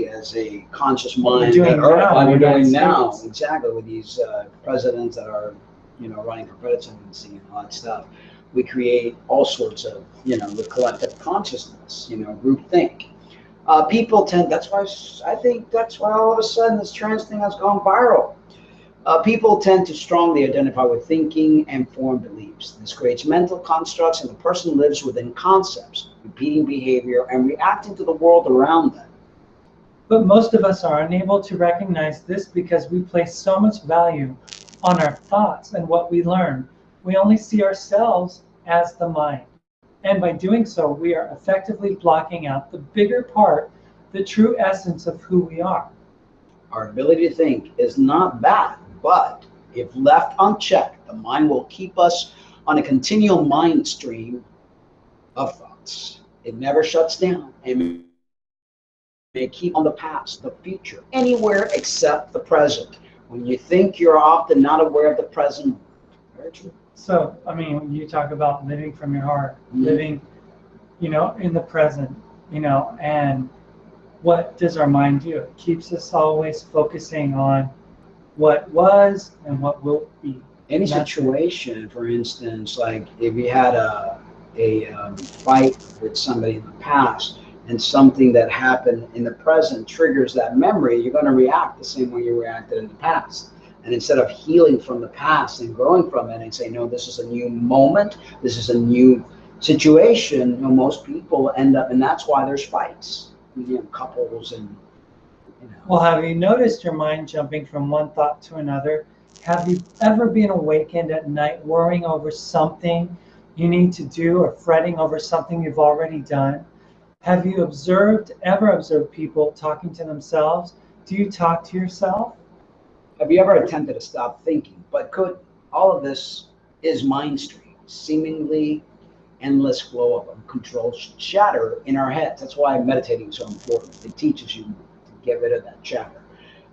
[SPEAKER 1] as a conscious mind,
[SPEAKER 2] we're doing
[SPEAKER 1] now, exactly, with these presidents that are, running for presidency and all that stuff. We create all sorts of, the collective consciousness, group think. People tend, I think that's why all of a sudden this trans thing has gone viral. People tend to strongly identify with thinking and form beliefs. This creates mental constructs, and the person lives within concepts, repeating behavior and reacting to the world around them.
[SPEAKER 2] But most of us are unable to recognize this because we place so much value on our thoughts and what we learn. We only see ourselves as the mind. And by doing so, we are effectively blocking out the bigger part, the true essence of who we are.
[SPEAKER 1] Our ability to think is not bad, but if left unchecked, the mind will keep us on a continual mind stream of thoughts. It never shuts down and may keep on the past, the future, anywhere except the present. When you think, you're often not aware of the present. Very true.
[SPEAKER 2] So, when you talk about living from your heart, living, in the present, and what does our mind do? It keeps us always focusing on what was and what will be.
[SPEAKER 1] Any situation, for instance, like if you had a fight with somebody in the past and something that happened in the present triggers that memory, you're going to react the same way you reacted in the past. And instead of healing from the past and growing from it and saying, no, this is a new moment, this is a new situation, most people end up, and that's why there's fights. Couples and
[SPEAKER 2] Well, have you noticed your mind jumping from one thought to another? Have you ever been awakened at night worrying over something you need to do or fretting over something you've already done? Have you ever observed people talking to themselves? Do you talk to yourself?
[SPEAKER 1] Have you ever attempted to stop thinking, but couldn't? All of this is mind stream, seemingly endless flow of uncontrolled chatter in our heads. That's why meditating is so important. It teaches you to get rid of that chatter.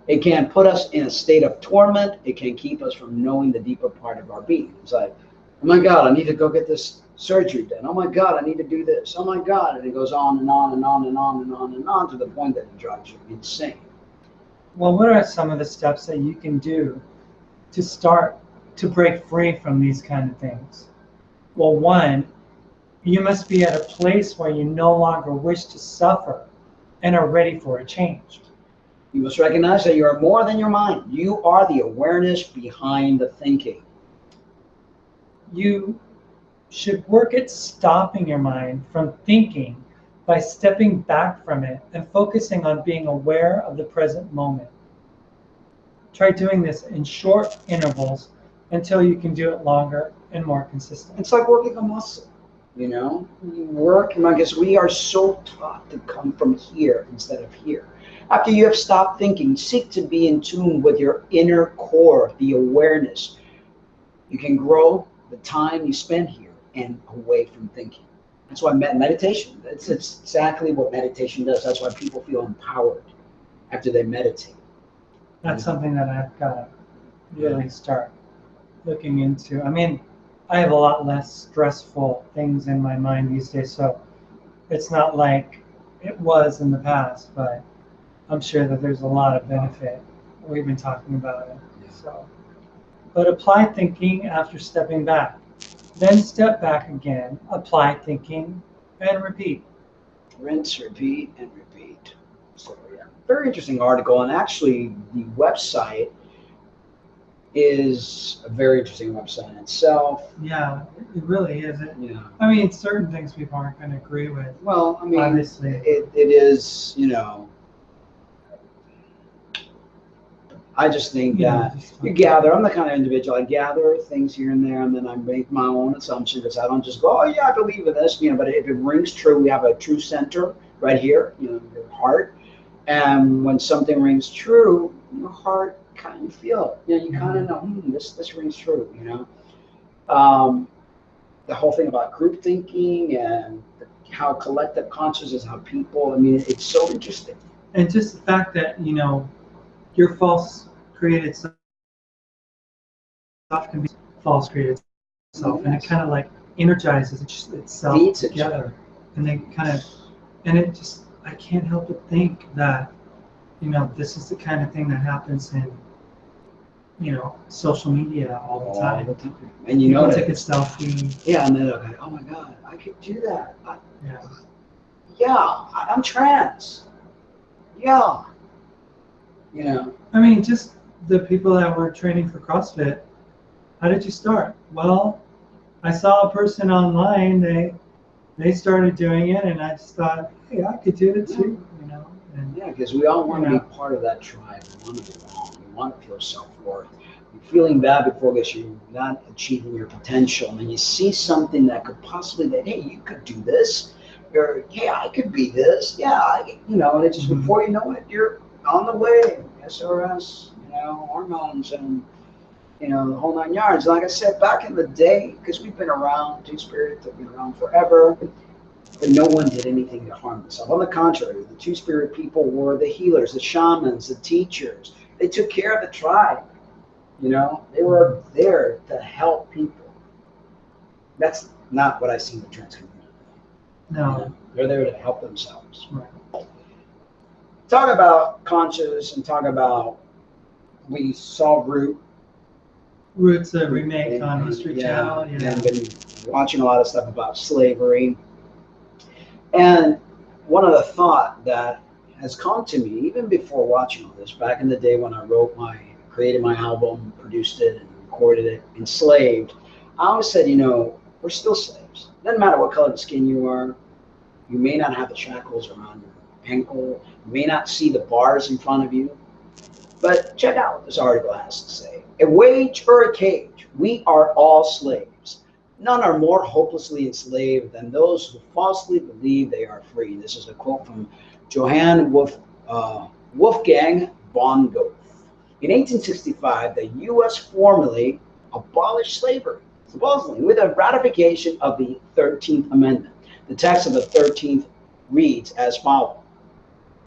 [SPEAKER 1] It can put us in a state of torment. It can keep us from knowing the deeper part of our being. It's like, oh my God, I need to go get this surgery done. Oh my God, I need to do this. Oh my God. And it goes on and on and on and on and on and on to the point that it drives you insane.
[SPEAKER 2] Well, what are some of the steps that you can do to start to break free from these kind of things? Well, one, you must be at a place where you no longer wish to suffer and are ready for a change.
[SPEAKER 1] You must recognize that you are more than your mind. You are the awareness behind the thinking.
[SPEAKER 2] You should work at stopping your mind from thinking by stepping back from it and focusing on being aware of the present moment. Try doing this in short intervals until you can do it longer and more consistent.
[SPEAKER 1] It's like working a muscle. You work, because we are so taught to come from here instead of here. After you have stopped thinking, seek to be in tune with your inner core, the awareness. You can grow the time you spend here and away from thinking. That's why meditation, it's exactly what meditation does. That's why people feel empowered after they meditate.
[SPEAKER 2] That's something that I've got to really start looking into. I have a lot less stressful things in my mind these days, so it's not like it was in the past, but I'm sure that there's a lot of benefit. We've been talking about it. So, but apply thinking after stepping back. Then step back again, apply thinking, and repeat.
[SPEAKER 1] Rinse, repeat, and repeat. So, yeah, very interesting article, and actually the website is a very interesting website in itself.
[SPEAKER 2] Yeah, it really is.
[SPEAKER 1] Yeah.
[SPEAKER 2] Certain things people aren't going to agree with.
[SPEAKER 1] Well,
[SPEAKER 2] obviously,
[SPEAKER 1] it is, I just think that you gather. I'm the kind of individual, I gather things here and there, and then I make my own assumptions. I don't just go, oh yeah, I believe in this, but if it rings true, we have a true center right here, your heart. And when something rings true, your heart kind of feel it. You kind of know, this rings true, the whole thing about group thinking and how collective consciousness, how people, it's so interesting.
[SPEAKER 2] And just the fact that, your false created self can be false created self, and it kind of like energizes itself
[SPEAKER 1] Feeds
[SPEAKER 2] together. And they I can't help but think that, this is the kind of thing that happens in, social media all the time.
[SPEAKER 1] And
[SPEAKER 2] people take a selfie.
[SPEAKER 1] Yeah, and they're like, oh my God, I could do that. I'm trans. Yeah.
[SPEAKER 2] Just the people that were training for CrossFit, how did you start? Well, I saw a person online, they started doing it, and I just thought, hey, I could do it too,
[SPEAKER 1] because we all want to be part of that tribe. We want to belong. We want to feel self-worth. You're feeling bad because you're not achieving your potential, and then you see something that could possibly, hey, you could do this, or yeah, I could be this, and it's just before you know it, you're on the way. SRS, hormones, and the whole 9 yards. Like I said, back in the day, because we've been around, Two-Spirit have been around forever, but no one did anything to harm themselves. On the contrary, the Two-Spirit people were the healers, the shamans, the teachers. They took care of the tribe. They were there to help people. That's not what I see in the trans community.
[SPEAKER 2] No.
[SPEAKER 1] They're there to help themselves.
[SPEAKER 2] Right.
[SPEAKER 1] Talk about conscious and talk about, we saw
[SPEAKER 2] Roots, a remake on History Channel.
[SPEAKER 1] And been watching a lot of stuff about slavery. And one of the thought that has come to me, even before watching all this, back in the day when I created my album, produced it, and recorded it, Enslaved, I always said, we're still slaves. Doesn't matter what color of skin you are. You may not have the shackles around your ankle. You may not see the bars in front of you. But check out what this article has to say. A wage or a cage, we are all slaves. None are more hopelessly enslaved than those who falsely believe they are free. This is a quote from Johann Wolfgang von Goethe. In 1865, the U.S. formally abolished slavery, supposedly with a ratification of the 13th Amendment. The text of the 13th reads as follows.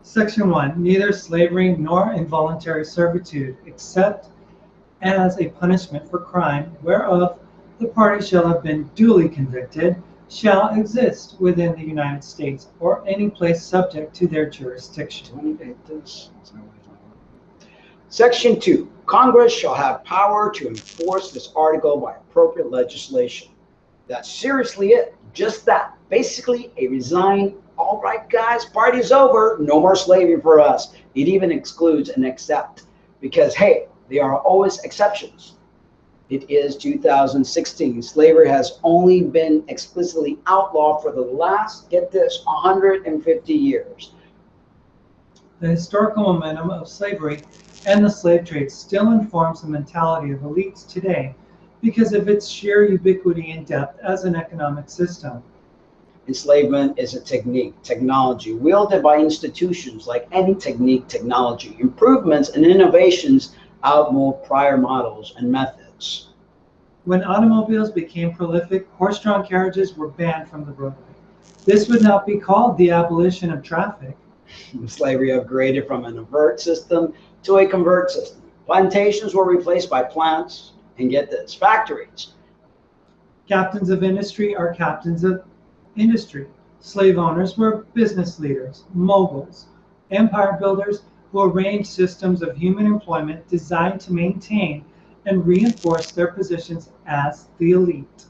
[SPEAKER 2] Section 1. Neither slavery nor involuntary servitude, except as a punishment for crime whereof the party shall have been duly convicted, shall exist within the United States or any place subject to their jurisdiction.
[SPEAKER 1] Section 2. Congress shall have power to enforce this article by appropriate legislation. That's seriously it. Just that. Basically, a resign. All right, guys, party's over. No more slavery for us. It even excludes an except. Because, hey, there are always exceptions. It is 2016. Slavery has only been explicitly outlawed for the last, get this, 150 years.
[SPEAKER 2] The historical momentum of slavery and the slave trade still informs the mentality of elites today because of its sheer ubiquity and depth as an economic system.
[SPEAKER 1] Enslavement is a technology wielded by institutions. Like any technology. Improvements and innovations outmove prior models and methods.
[SPEAKER 2] When automobiles became prolific, horse-drawn carriages were banned from the roadway. This would not be called the abolition of traffic.
[SPEAKER 1] Slavery upgraded from an avert system to a convert system. Plantations were replaced by plants, and get this, factories.
[SPEAKER 2] Captains of industry are captains of industry. Slave owners were business leaders, moguls, empire builders who arranged systems of human employment designed to maintain and reinforce their positions as the elite.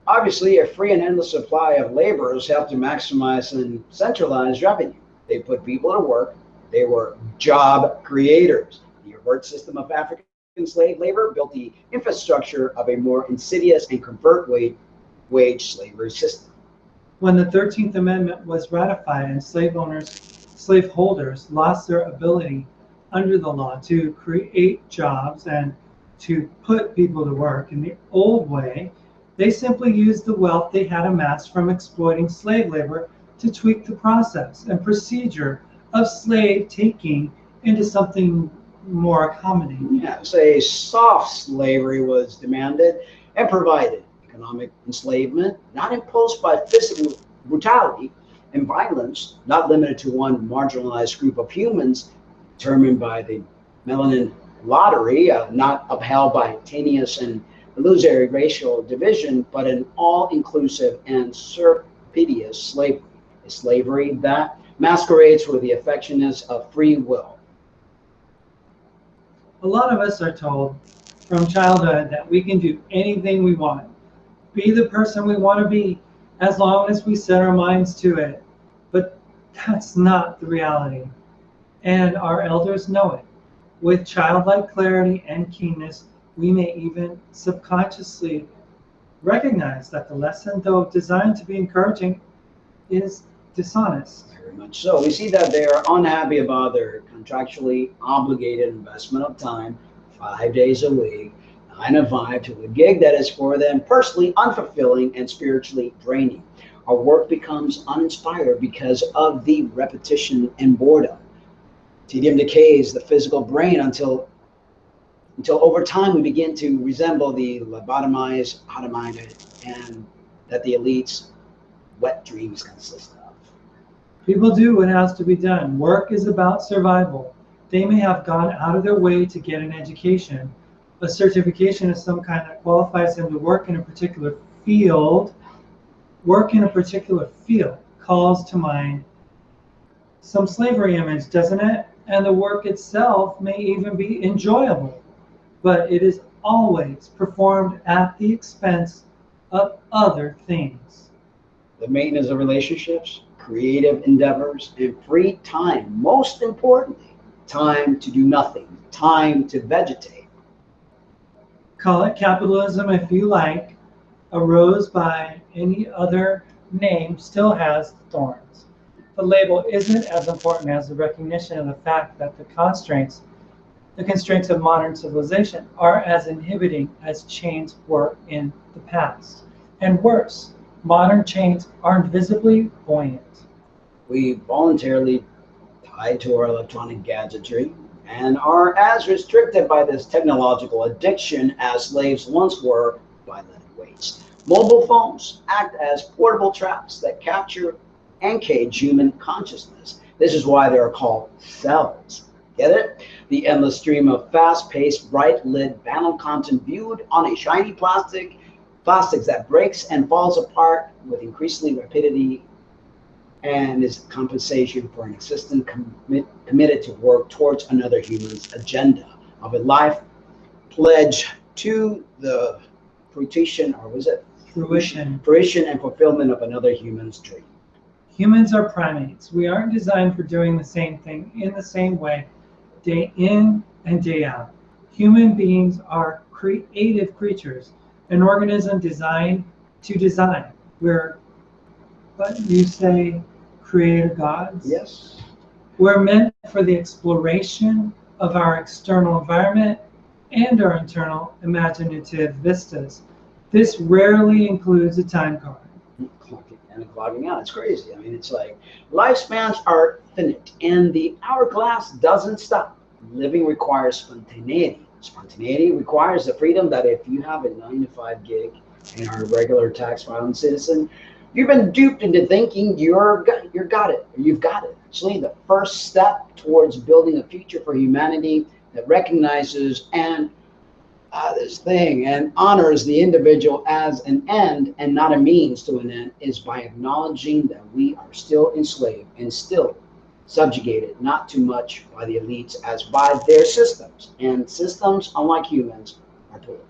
[SPEAKER 1] Obviously, a free and endless supply of laborers helped to maximize and centralize revenue. They put people to work. They were job creators. The overt system of African slave labor built the infrastructure of a more insidious and convert wage slavery system.
[SPEAKER 2] When the 13th Amendment was ratified and slaveholders lost their ability under the law to create jobs and to put people to work. In the old way, they simply used the wealth they had amassed from exploiting slave labor to tweak the process and procedure of slave taking into something more accommodating.
[SPEAKER 1] Yeah, say soft slavery was demanded and provided. Economic enslavement, not imposed by physical brutality and violence, not limited to one marginalized group of humans, determined by the melanin lottery, not upheld by heinous and illusory racial division, but an all-inclusive and perfidious slavery. A slavery that masquerades with the affectionateness of free will.
[SPEAKER 2] A lot of us are told from childhood that we can do anything we want, be the person we want to be, as long as we set our minds to it. But that's not the reality. And our elders know it. With childlike clarity and keenness, we may even subconsciously recognize that the lesson, though designed to be encouraging, is dishonest.
[SPEAKER 1] Very much so. We see that they are unhappy about their contractually obligated investment of time, 5 days a week, 9 to 5, to a gig that is for them personally unfulfilling and spiritually draining. Our work becomes uninspired because of the repetition and boredom. Tedium decays the physical brain until over time we begin to resemble the lobotomized, automated, and that the elites' wet dreams consist of.
[SPEAKER 2] People do what has to be done. Work is about survival. They may have gone out of their way to get an education, a certification of some kind that qualifies them to work in a particular field. Work in a particular field calls to mind some slavery image, doesn't it? And the work itself may even be enjoyable, but it is always performed at the expense of other things.
[SPEAKER 1] The maintenance of relationships, creative endeavors, and free time. Most importantly, time to do nothing, time to vegetate.
[SPEAKER 2] Call it capitalism if you like. A rose by any other name still has thorns. The label isn't as important as the recognition of the fact that the constraints of modern civilization are as inhibiting as chains were in the past. And worse, modern chains are invisibly buoyant.
[SPEAKER 1] We voluntarily tied to our electronic gadgetry and are as restricted by this technological addiction as slaves once were by lead weights. Mobile phones act as portable traps that capture and cage human consciousness. This is why they are called cells. Get it? The endless stream of fast-paced, bright-lit banal content viewed on a shiny plastics that breaks and falls apart with increasingly rapidity, and is compensation for an existence committed to work towards another human's agenda of a life pledge to the fruition and fulfillment of another human's dream.
[SPEAKER 2] Humans are primates. We aren't designed for doing the same thing in the same way, day in and day out. Human beings are creative creatures, an organism designed to design. We're, what you say, creative gods?
[SPEAKER 1] Yes.
[SPEAKER 2] We're meant for the exploration of our external environment and our internal imaginative vistas. This rarely includes a time card.
[SPEAKER 1] And clogging out. It's crazy. I mean, it's like lifespans are finite and the hourglass doesn't stop. Living requires spontaneity. Spontaneity requires the freedom that if you have a 9 to 5 gig and are a regular tax filing citizen, you've been duped into thinking you've got it. Actually, the first step towards building a future for humanity that recognizes and honors the individual as an end and not a means to an end is by acknowledging that we are still enslaved and still subjugated, not too much by the elites as by their systems. And systems, unlike humans, are political.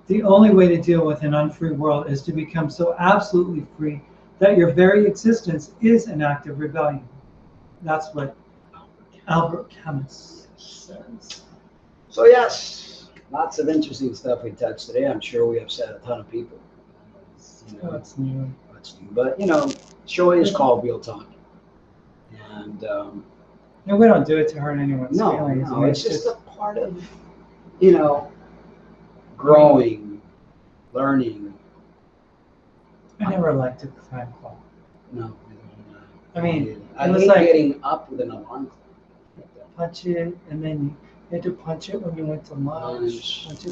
[SPEAKER 2] The only way to deal with an unfree world is to become so absolutely free that your very existence is an act of rebellion. That's what Albert Camus says.
[SPEAKER 1] So yes, lots of interesting stuff we touched today. I'm sure we upset a ton of people.
[SPEAKER 2] That's new.
[SPEAKER 1] But the show is called Real Talk. And
[SPEAKER 2] And we don't do it to hurt anyone's
[SPEAKER 1] No,
[SPEAKER 2] feelings.
[SPEAKER 1] no, it's just a part of, you know, growing, learning.
[SPEAKER 2] I never liked a time clock.
[SPEAKER 1] No.
[SPEAKER 2] I mean,
[SPEAKER 1] I
[SPEAKER 2] it was
[SPEAKER 1] hate
[SPEAKER 2] like
[SPEAKER 1] getting up with an alarm clock.
[SPEAKER 2] punch it, and then you had to punch it when you went to lunch.
[SPEAKER 1] Lunch.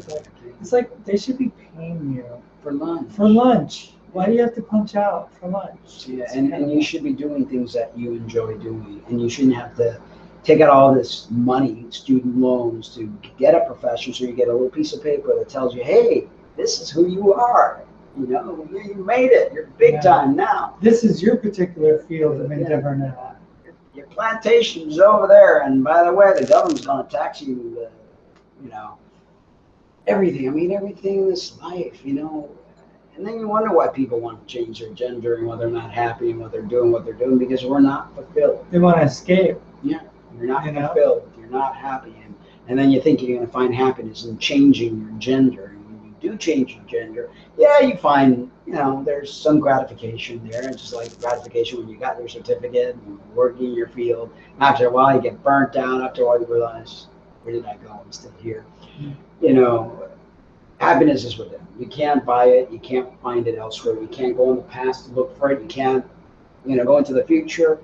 [SPEAKER 2] It's like they should be paying you
[SPEAKER 1] For lunch.
[SPEAKER 2] for lunch. Why do you have to punch out for lunch?
[SPEAKER 1] Yeah, and you should be doing things that you enjoy doing, and you shouldn't have to take out all this money, student loans, to get a profession. So you get a little piece of paper that tells you, hey, this is who you are. You know, you made it. You're big time now.
[SPEAKER 2] This is your particular field of endeavor now.
[SPEAKER 1] Your plantation's over there, and by the way, the government's going to tax you. You know, everything. I mean, everything in this life. You know. And then you wonder why people want to change their gender and why they're not happy and what they're doing, because we're not fulfilled.
[SPEAKER 2] They want to escape.
[SPEAKER 1] Yeah, you're not fulfilled. You're not happy. And then you think you're going to find happiness in changing your gender. And when you do change your gender, yeah, you find, you know, there's some gratification there. It's just like gratification when you got your certificate and you're working in your field. After a while, you get burnt out. After a while, you realize, where did I go? I'm still here. You know, happiness is within. You can't buy it. You can't find it elsewhere. You can't go in the past to look for it. You can't, you know, go into the future.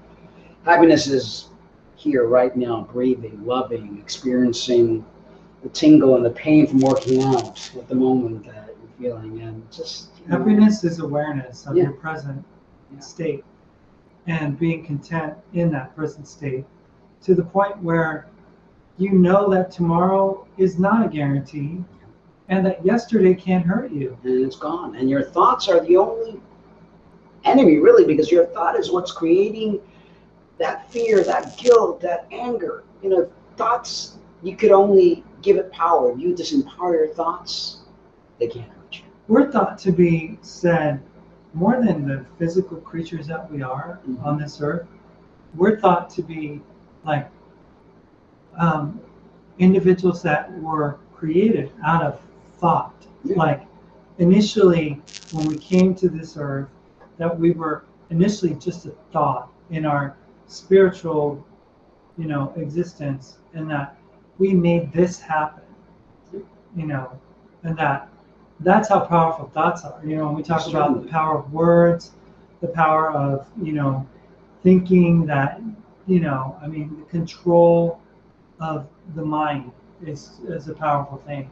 [SPEAKER 1] Happiness is here, right now, breathing, loving, experiencing the tingle and the pain from working out at the moment that you're feeling. And just
[SPEAKER 2] happiness is awareness of your present state and being content in that present state to the point where you know that tomorrow is not a guarantee. And that yesterday can't hurt you.
[SPEAKER 1] And it's gone. And your thoughts are the only enemy, really, because your thought is what's creating that fear, that guilt, that anger. You know, thoughts, you could only give it power. If you disempower your thoughts, they can't hurt you.
[SPEAKER 2] We're thought to be said, more than the physical creatures that we are on this earth, we're thought to be like individuals that were created out of thought. Like initially when we came to this earth, that we were initially just a thought in our spiritual, you know, existence, and that we made this happen, you know, and that's how powerful thoughts are. You know, when we talk about the power of words, the power of, you know, thinking that, you know, I mean, the control of the mind is a powerful thing.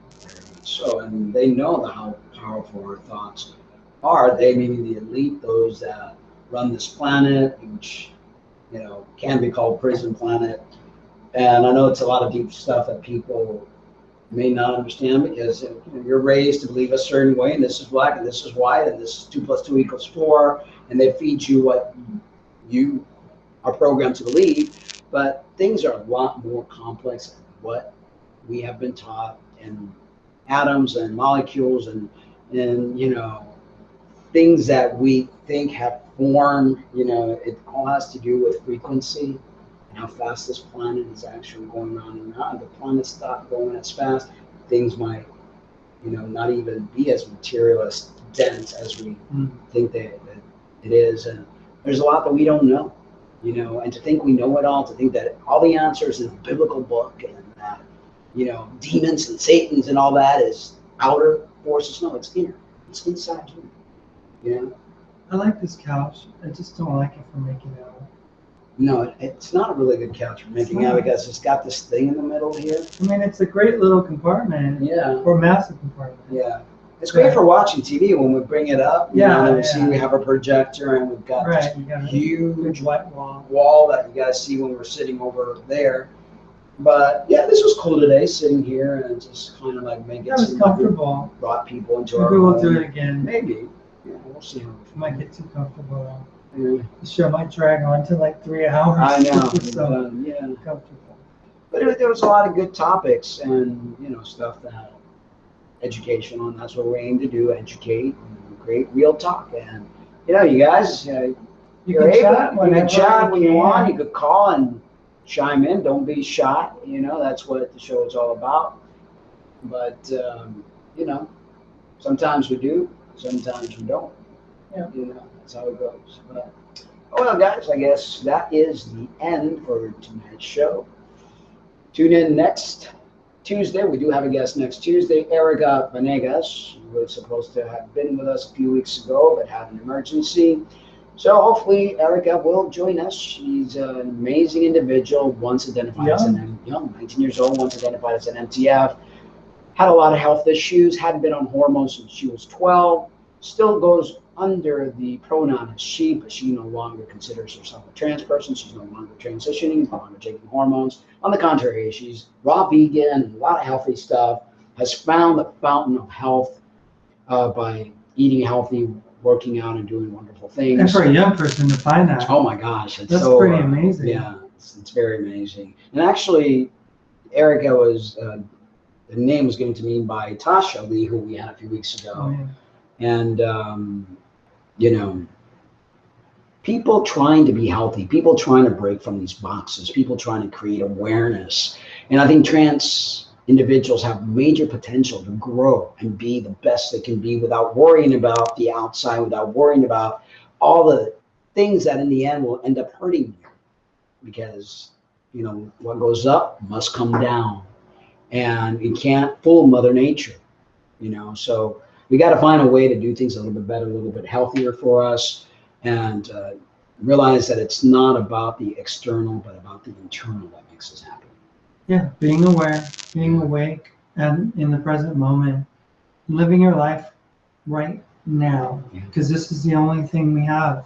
[SPEAKER 1] So, and they know how powerful our thoughts are. They, meaning the elite, those that run this planet, which, you know, can be called prison planet. And I know it's a lot of deep stuff that people may not understand, because you know, you're raised to believe a certain way, and this is black, and this is white, and this is 2 + 2 = 4, and they feed you what you are programmed to believe. But things are a lot more complex than what we have been taught, and atoms and molecules and you know, things that we think have formed. You know, it all has to do with frequency and how fast this planet is actually going on and on. The planet's not going as fast. Things might, you know, not even be as materialist dense as we think that it is. And there's a lot that we don't know, you know, and to think we know it all, to think that all the answers in a biblical book and that, you know, demons and Satans and all that is outer forces. No, it's inner. It's inside you. You know?
[SPEAKER 2] I like this couch. I just don't like it for making out.
[SPEAKER 1] No, it's not a really good couch for making out, because it's got this thing in the middle here.
[SPEAKER 2] I mean, it's a great little compartment.
[SPEAKER 1] Yeah.
[SPEAKER 2] Or massive compartment.
[SPEAKER 1] Yeah. It's great for watching TV when we bring it up. You know, and we see we have a projector, and we've got this huge
[SPEAKER 2] white wall
[SPEAKER 1] that you guys see when we're sitting over there. But yeah, this was cool today, sitting here and just kind of like making it
[SPEAKER 2] was comfortable.
[SPEAKER 1] Brought people into our
[SPEAKER 2] home. Maybe we'll do it again.
[SPEAKER 1] Maybe. Yeah, we'll see how
[SPEAKER 2] it might get too comfortable.
[SPEAKER 1] Yeah.
[SPEAKER 2] The show might drag on to like 3 hours.
[SPEAKER 1] I know.
[SPEAKER 2] So
[SPEAKER 1] yeah.
[SPEAKER 2] Comfortable.
[SPEAKER 1] But there was a lot of good topics and, you know, stuff that education on. That's what we aim to do: educate and create real talk. And you know, you guys, you can chat when you want. You could call and chime in. Don't be shy. You know, that's what the show is all about. But you know, sometimes we do, sometimes we don't.
[SPEAKER 2] Yeah.
[SPEAKER 1] You know, that's how it goes. But Well, guys, I guess that is the end for tonight's show. Tune in next Tuesday. We do have a guest next Tuesday, Erica Venegas. She was supposed to have been with us a few weeks ago, but had an emergency. So hopefully Erica will join us. She's an amazing individual, once identified as an young, 19 years old, once identified as an MTF. Had a lot of health issues, hadn't been on hormones since she was 12, still goes under the pronoun as she, but she no longer considers herself a trans person. She's no longer transitioning, no longer taking hormones. On the contrary, she's raw vegan, a lot of healthy stuff, has found the fountain of health by eating healthy, working out, and doing wonderful things.
[SPEAKER 2] And for a young person to find that.
[SPEAKER 1] Oh my gosh.
[SPEAKER 2] That's so, pretty amazing.
[SPEAKER 1] Yeah, it's very amazing. And actually, Erica was, the name was given to me by Tasha Lee, who we had a few weeks ago.
[SPEAKER 2] Oh, yeah.
[SPEAKER 1] And, you know, people trying to be healthy, people trying to break from these boxes, people trying to create awareness. And I think trans individuals have major potential to grow and be the best they can be without worrying about the outside, without worrying about all the things that in the end will end up hurting you. Because, you know, what goes up must come down. And you can't fool Mother Nature, you know. So we got to find a way to do things a little bit better, a little bit healthier for us, and realize that it's not about the external, but about the internal that makes us happy.
[SPEAKER 2] Yeah, being aware, being awake, and in the present moment, living your life right now, because this is the only thing we have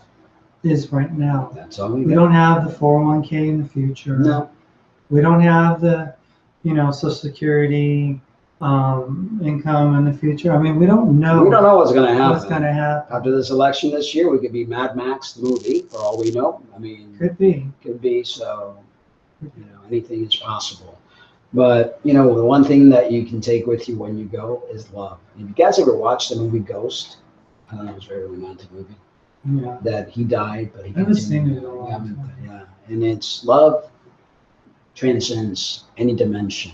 [SPEAKER 2] is right now.
[SPEAKER 1] That's all we
[SPEAKER 2] got. We don't have the 401k in the future.
[SPEAKER 1] No.
[SPEAKER 2] We don't have the, you know, Social Security income in the future. I mean, we don't know.
[SPEAKER 1] We don't know what's going to happen.
[SPEAKER 2] What's going to happen
[SPEAKER 1] after this election this year? We could be Mad Max the movie, for all we know. I mean,
[SPEAKER 2] could be.
[SPEAKER 1] So, you know, anything is possible. But you know, the one thing that you can take with you when you go is love. If you guys ever watched the movie Ghost? I thought it was a very romantic movie.
[SPEAKER 2] Yeah.
[SPEAKER 1] That he died, but he
[SPEAKER 2] I haven't seen it in a long time.
[SPEAKER 1] Yeah, and it's love transcends any dimension.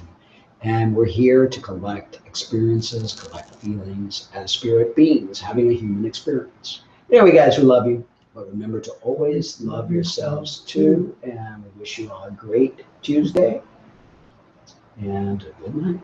[SPEAKER 1] And we're here to collect experiences, collect feelings as spirit beings having a human experience. Anyway, guys, we love you. But remember to always love yourselves too. And we wish you all a great Tuesday. And good night.